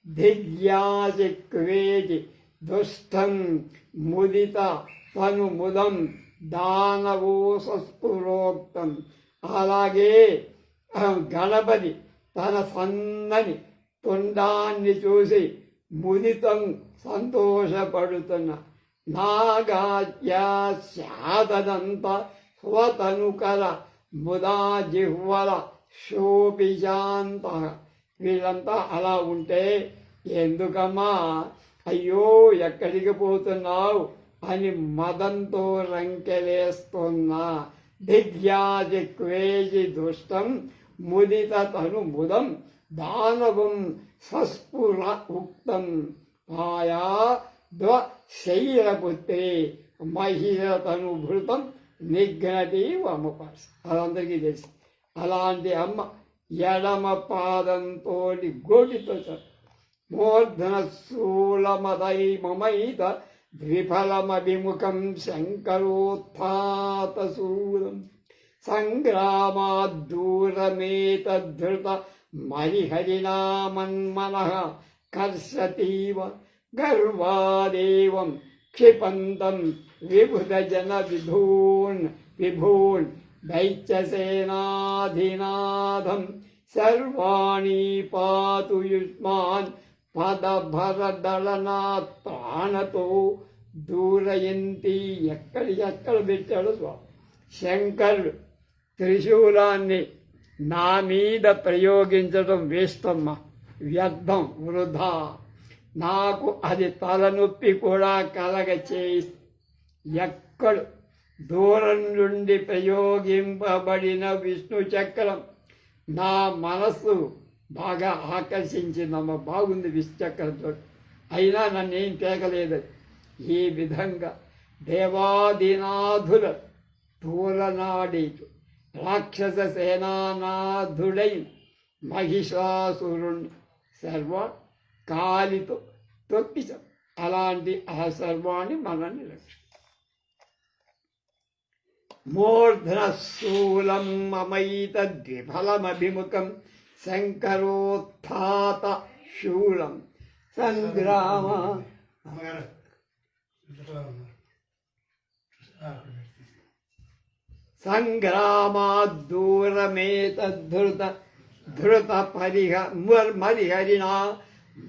దిగ్యాసిక్వేది దుష్టం ముదిత తను ముదం దానవో సస్ఫురోక్తం. అలాగే గణపతి తన సన్నని తొండాన్ని చూసి ముదితం సంతోషపడుతున్న నాగాస్యాదంత స్వతనుకర ముదాజిహ్వల శోభిశాంత. వీళ్ళంతా అలా ఉంటే ఎందుకమ్మా అయ్యో ఎక్కడికి పోతున్నావు అని మదంతో రంకెలేస్తున్నా. దిగ్యాజిక్వేజి దుష్టం ముదిత తను ముదం దానవం సస్ఫుర ఉక్తం పాయా ద్వ శైలపుత్రే మహిళతనుభృతం నిఘ్నతి వమపాస్. అదందరికీ తెలుసు. అలాంటి అమ్మ ఎడమ పాదంతో గోటితో మూర్ధన శూలమదై మమైత ద్విఫలమభిముఖం శంకరోత్థాత శూలం సంగ్రామాద్దూరమేతద్ధృత మరిహరినామన్మనః కర్షతీవ గర్వాదేవం క్షిపంతం విబుధజన విభూన్ దైత్యసేనాధినాథం సర్వాణి పాతు యుష్మాన్ పదభరదళనాత్ ప్రాణతో దూరయంతి. ఎక్కడ పెట్టాడు స్వామి. శంకరుడు త్రిశూలాన్ని నా మీద ప్రయోగించడం వేస్తమ్మా, వ్యర్థం, వృధా. నాకు అది తలనొప్పి కూడా కలగ చేయి. ఎక్కడ దూరం నుండి ప్రయోగింపబడిన విష్ణు చక్రం నా మనస్సు బాగా ఆకర్షించిందమ్మ. బాగుంది విశ్చక్రంతో, అయినా నన్నేం తేగలేదు. ఈ విధంగా దేవాదినాథుల తూలనాడీటు రాక్షస సేనానాథుడైన మహిషాసురుణ్ణి సర్వ కాలితో తొక్కిసాం. అలాంటి ఆ సర్వాన్ని మనల్ని రక్ష. మూర్ధనశూలం మమైత ద్విఫలమభిముఖం శంకరోత్థాత శూలం సంగ్రామాద్దూరమేతద్ధృత మరిహరిణా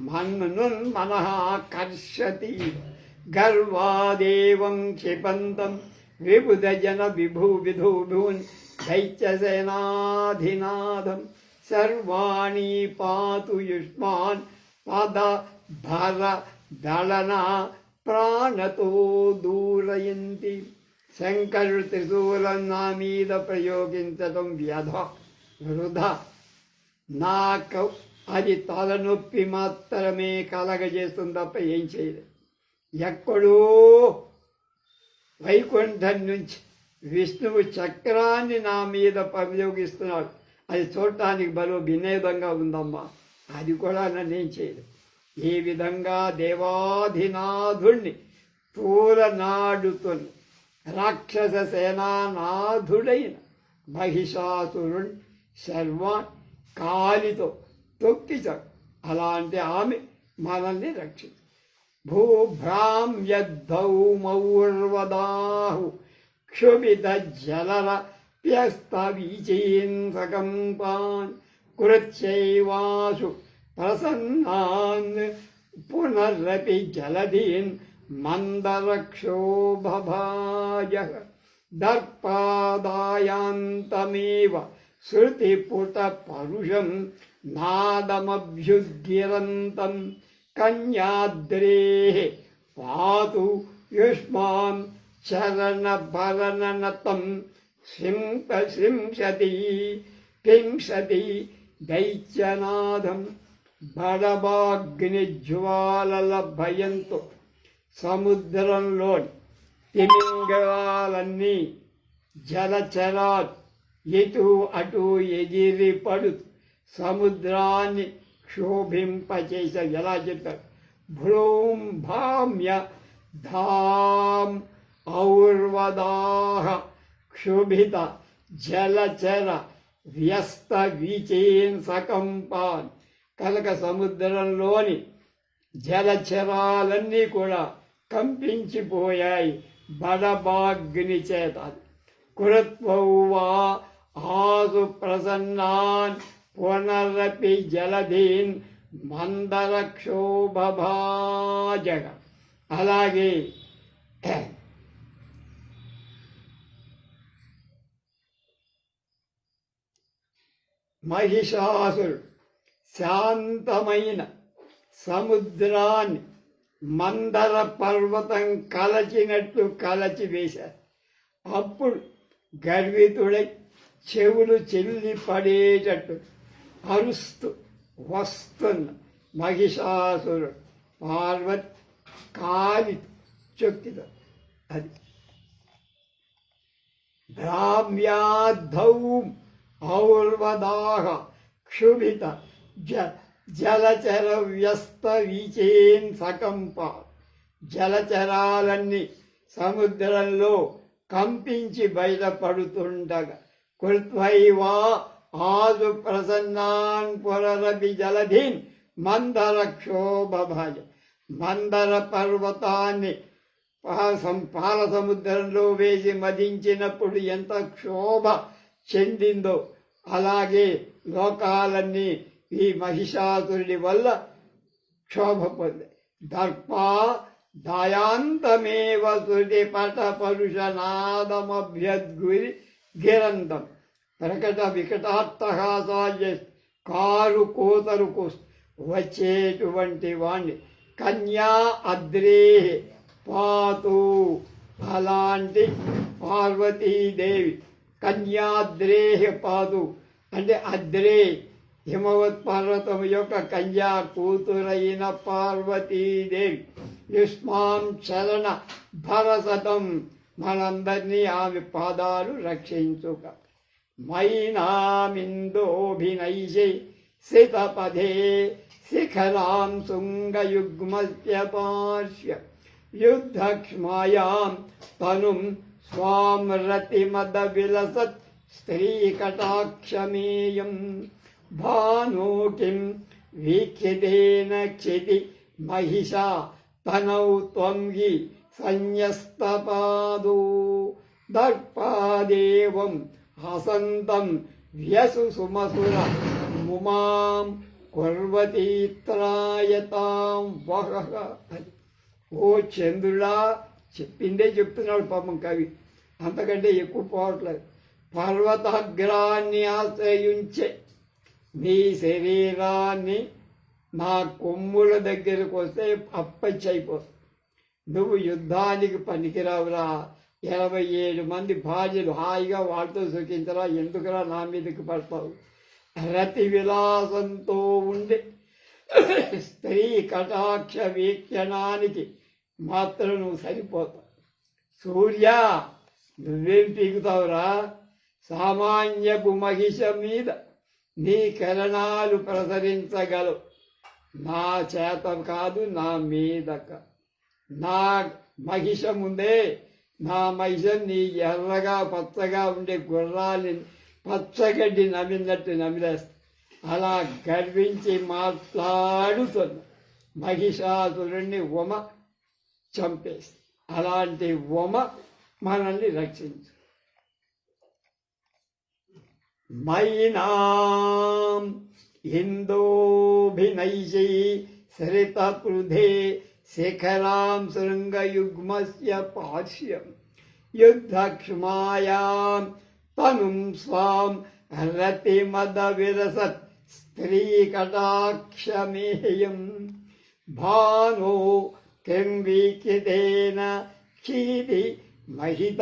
మన్మనః కర్షతి गर्वादेवं क्षिपन्तं विबुधजनविभूविधूभून् दैत्यसेनाधिनाथं सर्वाणि पातु युष्मान् पदभरदलना ప్రాణతో దూరయంతి. శంకరుడు త్రిశూలం నా మీద ప్రయోగించడం వృధా. నాకు అది తలనొప్పి మాత్రమే కలగజేస్తుంది తప్ప ఏం చేయలేదు. ఎక్కడో వైకుంఠం నుంచి విష్ణువు చక్రాన్ని నా మీద ప్రయోగిస్తున్నాడు. అది చూడటానికి బలో వినోదంగా ఉందమ్మా. అది కూడా నన్నేం చేయలేదు. ఈ విధంగా దేవాధినాథుణ్ణి తూలనాడుతున్న రాక్షస సేనానాథుడైన మహిషాసురుణ్ణి శర్వాన్ కాలితో తొక్కిచాడు. అలాంటి ఆమె మనల్ని రక్షించు. భూభ్రామ్యద్ధౌమౌర్వదాహు క్షుభిత జలర ప్యస్తవీచీన్ సకంపాన్ కృత్యైవాసు ప్రసన్నాన్ పునరపి జలధీన్ మందరక్షోభాజ దర్పాదాయాంతమేవ శృతిపుట పరుషం నాదమభ్యుద్గిరంతం కన్యాద్రేః పాతు యుష్మాన్ చరణభరణనతం పింశతి దైత్యనాథం. బడబాగ్నిజ్వాలల భయంతో సముద్రంలోని తిమింగళాలన్నీ జలచరాలు ఇటు అటు ఎగిరి పడుతూ సముద్రాన్ని క్షోభింపచేసే. ఎలా చెప్పారు? భ్రూం భామ్య ధాం ఔర్వదాహ క్షుభిత జలచర వ్యస్త వీచేన్ సకంపాన్. కనుక సముద్రంలోని జలచరాలన్నీ కూడా కంపించిపోయాయి బడబాగ్ని చేత. కృత్వౌవా ఆసు ప్రసన్నాన్ పునరపి జలధీన్ మందరక్షోభాజగ. అలాగే మహిషాసురుడు శాంతమైన సముద్రాన్ని మందర పర్వతం కలచినట్లు కలచివేశారు. అప్పుడు గర్వితుడై చెవులు చెల్లి పడేటట్టు అరుస్తూ వస్తున్న మహిషాసురుడు పార్వతి కాలి చొక్కిద. అది భ్రామ్యాద్ధౌం ఔర్వదాహ క్షుభిత జలచర వ్యస్త వీచేన్ సకంప. జలచరాలన్నీ సముద్రంలో కంపించి బయటపడుతుండగా కృత్వైవా ఆదు ప్రసన్నాన్ పునరపి జలధీన్ మందరక్షోభాజ. మందర పర్వతాన్ని పాల సముద్రంలో వేసి మదించినప్పుడు ఎంత క్షోభ చెందిందో అలాగే లోకాలన్నీ ఈ మహిషాసురుడి వల్ల క్షోభ పొందాయి. దర్పా దాయాంతమేవ శృతి పట పరుషనాదమభ్యద్గురి గిరంతం. ప్రకట వికటాట్టహాసాయ కారు కోతరుకు వచ్చేటువంటి వాణ్ణి కన్యా అద్రే పాతు. అలాంటి పార్వతీదేవి కన్యాద్రేహ పాదు అంటే అద్రే హిమవత్ పర్వతం యొక్క కన్యా కూతురైన పార్వతీదేవి యుష్మాం చరణ భరసతం. మనందరినీ ఆమె పాదాలు రక్షించుక. మైనామిందోభినైషే సితపథే శిఖరాం శృంగయుగ్మస్య పార్శ్వ యుద్ధక్ష్మాయాం తనుం స్వాం రతిమద విలసత్ స్త్రీకటాక్షమేయం. భానోకిం వీక్షితేన క్షితి మహిషా తనౌ త్వం హి సన్యస్తపాదో. దర్పాదేవం హసంతం వ్యసు సుమసుర ముమాం కుర్వతీత్రాయతాం వహః. ఓ చంద్రుడా, చెప్పిందే చెప్తున్నాడు పాపం కవి, అంతకంటే ఎక్కువ పోవట్లేదు. పర్వతాగ్రాన్ని ఆశ్రయించే నీ శరీరాన్ని నా కొమ్ముల దగ్గరకు వస్తే అప్పచ్చైపోతుంది. నువ్వు యుద్ధానికి పనికిరావురా. 27 మంది భార్యలు హాయిగా వాళ్ళతో సుఖించరా, ఎందుకురా నా మీదకి పడతావు? రతి విలాసంతో ఉండే స్త్రీ కటాక్ష వీక్షణానికి మాత్రం నువ్వు సరిపోతావు. సూర్య, నువ్వేం పీకుతావురా? సామాన్యపు మహిష మీద నీ కిరణాలు ప్రసరించగలవు. నా చేత కాదు, నా మీదక. నా మహిషం ఉందే, నా మహిషం నీ ఎర్రగా పచ్చగా ఉండే గుర్రాన్ని పచ్చగడ్డి నమిలినట్టు నమిలేస్తా. అలా గర్వించి మాట్లాడుతున్న మహిషాసురుణ్ణి ఉమ చంపేసి, అలాంటి ఉమ మనల్ని రక్షించు. మైనాం ఇందోభినైషై సరితపృధే శిఖరాం శృంగయుగ్మస్య పార్శ్యం యుద్ధక్ష్మాయాం తనుం స్వాం రతిమద విరసత్ స్త్రీకటాక్షమేయం భానో కిం వీక్షితేన క్షీతి మహిత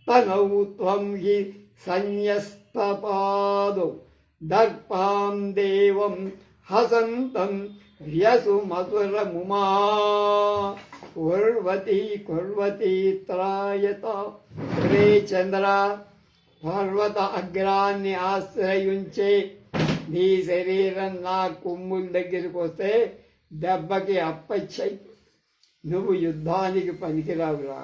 తనౌ త్వం హి సంయస్తపాదౌ దర్పాం దేవం హసంతం వ్యసుమధురముమా కుర్వతి కుర్వతి త్రాయత. రే చంద్ర, పర్వత అగ్రాన్ని ఆశ్రయించే నీ శరీరం నా కొమ్ముల దగ్గరికి వస్తే దెబ్బకి అప్పచ్చై. నువ్వు యుద్ధానికి పనికిరావురా.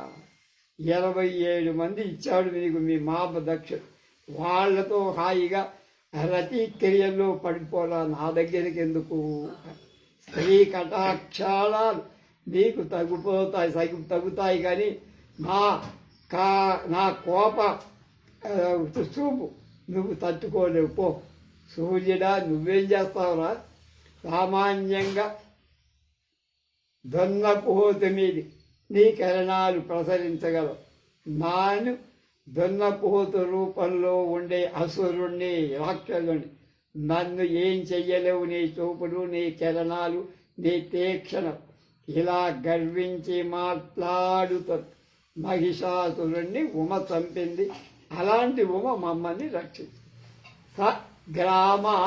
27 మంది ఇచ్చాడు నీకు మీ మాప దక్షుడు. వాళ్లతో హాయిగా రతి క్రియల్లో పడిపోరా, నా దగ్గరికి ఎందుకు? స్త్రీ కటాక్షాలు నీకు తగ్గుతాయి కానీ నా కోప చూపు నువ్వు తట్టుకోలేవు. పో సూర్యుడా, నువ్వేం చేస్తావురా? సామాన్యంగా దున్నపోతు మీది నీ కిరణాలు ప్రసరించగలవు. నాను దున్నపోతు రూపంలో ఉండే అసురుణ్ణి, రాక్షసుని. నన్ను ఏం చెయ్యలేవు నీ చూపులు, నీ కిరణాలు, నీ తీక్షణం. ఇలా గర్వించి మాట్లాడుతుంది మహిషాసురుణ్ణి ఉమ చంపింది. అలాంటి ఉమ మమ్మల్ని రక్షించి. స గ్రామాత్రస్తమేదం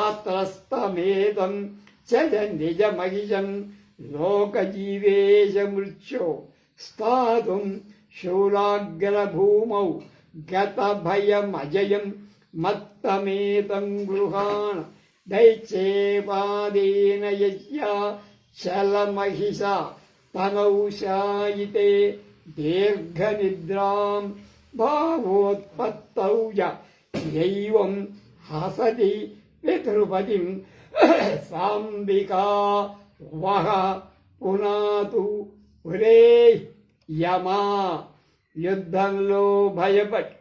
చజ నిజ మహిషం లోకజీవేశ మృత్యో స్థాతుం శూలాగ్రభూమౌ గత భయమజయం మత్తమేతం గృహాణ దైత్యేపాదేన యస్యా చలమహిష తనౌ శాయితే దీర్ఘనిద్రాం భావోత్పత్తౌ యైవం హసతి పితృపతిం సాంబికా వహ పునాతు. ఒరే యమా, యుద్ధంలో భయపడి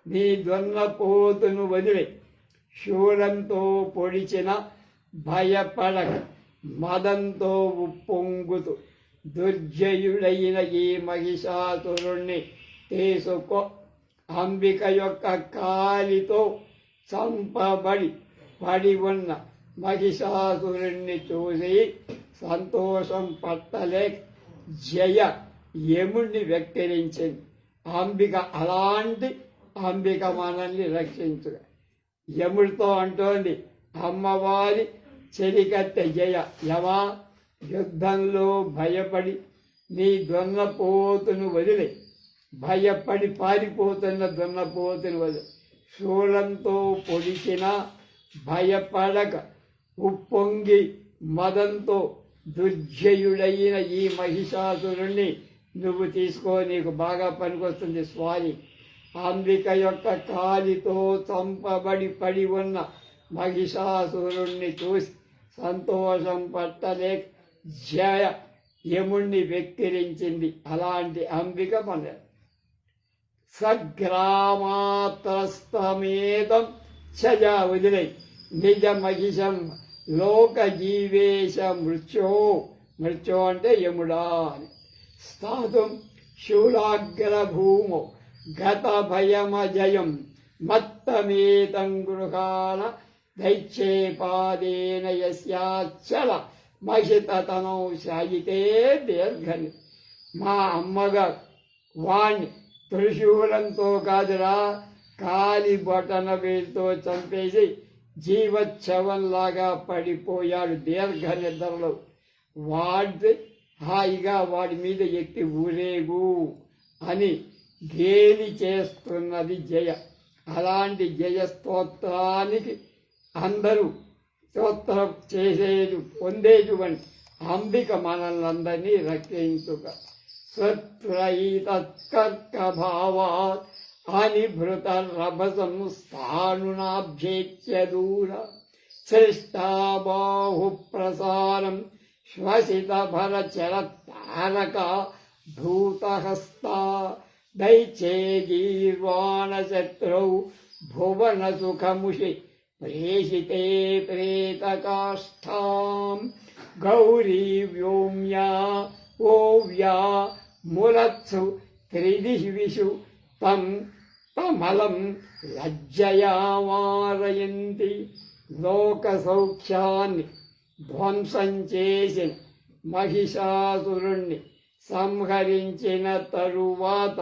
నీ దున్నపోతును వదిలే. శూలంతో పొడిచిన భయపడక మదంతో ఉప్పొంగుతూ దుర్జయుడైన ఈ మహిషాసురుణ్ణి తీసుకో. అంబిక యొక్క కాలితో చంపబడి పడి ఉన్న మహిషాసురుణ్ణి చూసి సంతోషం పట్టలేక జయ యముణ్ణి వెక్కిరించింది. అంబిక అలాంటి అంబిక మనల్ని రక్షించుగా. యముడితో అంటోంది, అమ్మవారి చెలికత్తె జయ, యమా, యుద్ధంలో భయపడి నీ దున్నపోతును వదిలే. భయపడి పారిపోతున్న దున్నపోతును వదిలే. శూలంతో పొడిచిన భయపడక ఉప్పొంగి మదంతో దుర్జయుడైన ఈ మహిషాసురుణ్ణి నువ్వు తీసుకో, నీకు బాగా పనికొస్తుంది స్వామి. అంబిక యొక్క కాలితో చంపబడి పడి ఉన్న మహిషాసురుణ్ణి చూసి సంతోషం పట్టలేక జయ యముణ్ణి వెక్కిరించింది. అలాంటి అంబిక మన సగ్రామాత్రస్తమేతం చజా వదిలై నిజ మహిషం లోక జీవేశ మృత్యో. మృత్యో అంటే యముడా అని. స్థాతుం శూలాగ్రభూమో గతభయమజయం మత్తమేతం గృహాణ దైత్యేపాదేన యస్యాచల మహితతనౌ శాయితే దీర్ఘని. మా అమ్మగారు వాణ్ణి త్రిశూలంతో కాదురా, కాలి బొటన వేలుతో చంపేసి జీవచ్ఛవంలాగా పడిపోయాడు దీర్ఘ నిద్రలో. వాడి హాయిగా వాడి మీద ఎక్కి ఊరేగు అని గేలి చేస్తున్నది జయ. అలాంటి జయ స్తోత్రానికి అందరూ స్తోత్రం పొందేటువంటి అంబిక మనల్ని అందరినీ రక్షించుక. స్వత్రైతత్కర్కభావాత్ అనిభృత రభసం స్థాణునాభ్యేత్య దూర శ్రేష్టాబాహు ప్రసారం శ్వసిత భరచర తారక ధూతహస్తా దైత్యే గీర్వాణశత్రౌ భువన సుఖముషి ప్రేషితే ప్రేతకాష్ఠాం గౌరీ వ్యోమ్యా ఓవ్యా ములత్సు త్రిదివిషు తం తమలం లజ్జయా వారయంతి. లోక సౌఖ్యాన్ని ధ్వంసం చేసిన మహిషాసురుణ్ణి సంహరించిన తరువాత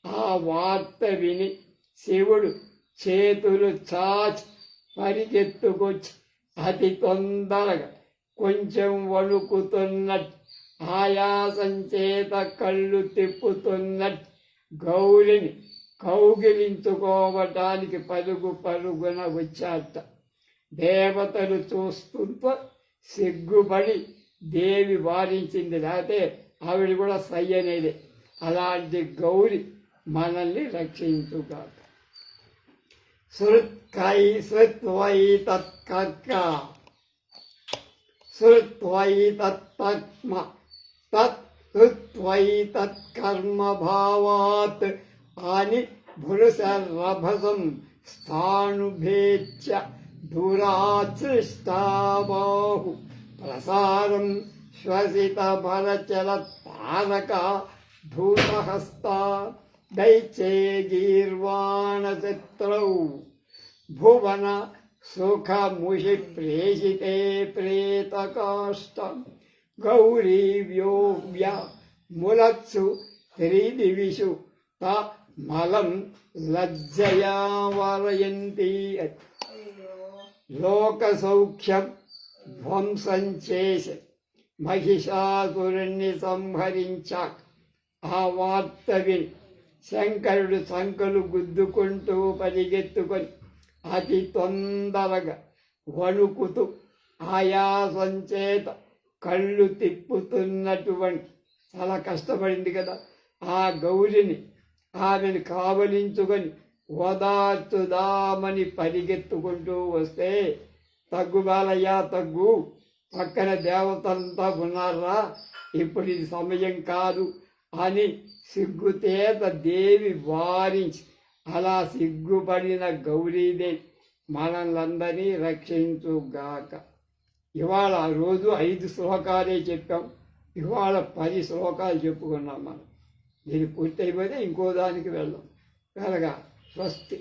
ఆ వార్త విని శివుడు చేతులు చాచి పరిగెత్తుకొచ్చి అతి తొందరగా కొంచెం వణుకుతున్నట్టు ఆయాసం చేత కళ్ళు తిప్పుతున్నట్టు గౌరిని కౌగిలించుకోవటానికి పరుగున వచ్చాట. దేవతలు చూస్తుంటే సిగ్గుపడి దేవి వారించింది, లేకపోతే ఆవిడ కూడా సై అనేది. అలాంటి గౌరి మనల్ని రక్షించుగాక. శృత్వైతత్కర్మ తత్కర్మ భావాత్ అని భృశరభసం స్థాణుభేత్య దురాచృష్టాబాహు ప్రసారం శ్వసిత భరచల తారక ధూతహస్తా దైత్యే గీర్వాణశత్రౌ భువన సుఖముషి ప్రేషితే ప్రేతకాష్టం గౌరీ వ్యోవ్య ములత్సు త్రిదివిషు మలం లజ్జయా వరయంతి. లోక సౌఖ్యం ధ్వంసం చేసి మహిషాసురుణ్ణి సంహరించాక ఆ వార్త విని శంకరుడు సంకలు గుద్దుకుంటూ పరిగెత్తుకొని అతి తొందరగా వణుకుతూ ఆయాసం చేత కళ్ళు తిప్పుతున్నటువంటి, చాలా కష్టపడింది కదా, ఆ గౌరిని ఆమెను కావలించుకొని ఓదార్చుదామని పరిగెత్తుకుంటూ వస్తే, తగ్గు బాలయ్యా తగ్గు, పక్కన దేవతలంతా ఉన్నారా, ఇప్పుడు ఇది సమయం కాదు అని సిగ్గుతేత దేవి వారించి, అలా సిగ్గుపడిన గౌరీదేవి మనల్ని రక్షించుగాక. ఇవాళ రోజు 5 శ్లోకాలే చెప్పాం, ఇవాళ 10 శ్లోకాలు చెప్పుకున్నాం మనం. దీన్ని పూర్తి అయిపోతే ఇంకో దానికి వెళ్దాం. కనుక స్వస్తి.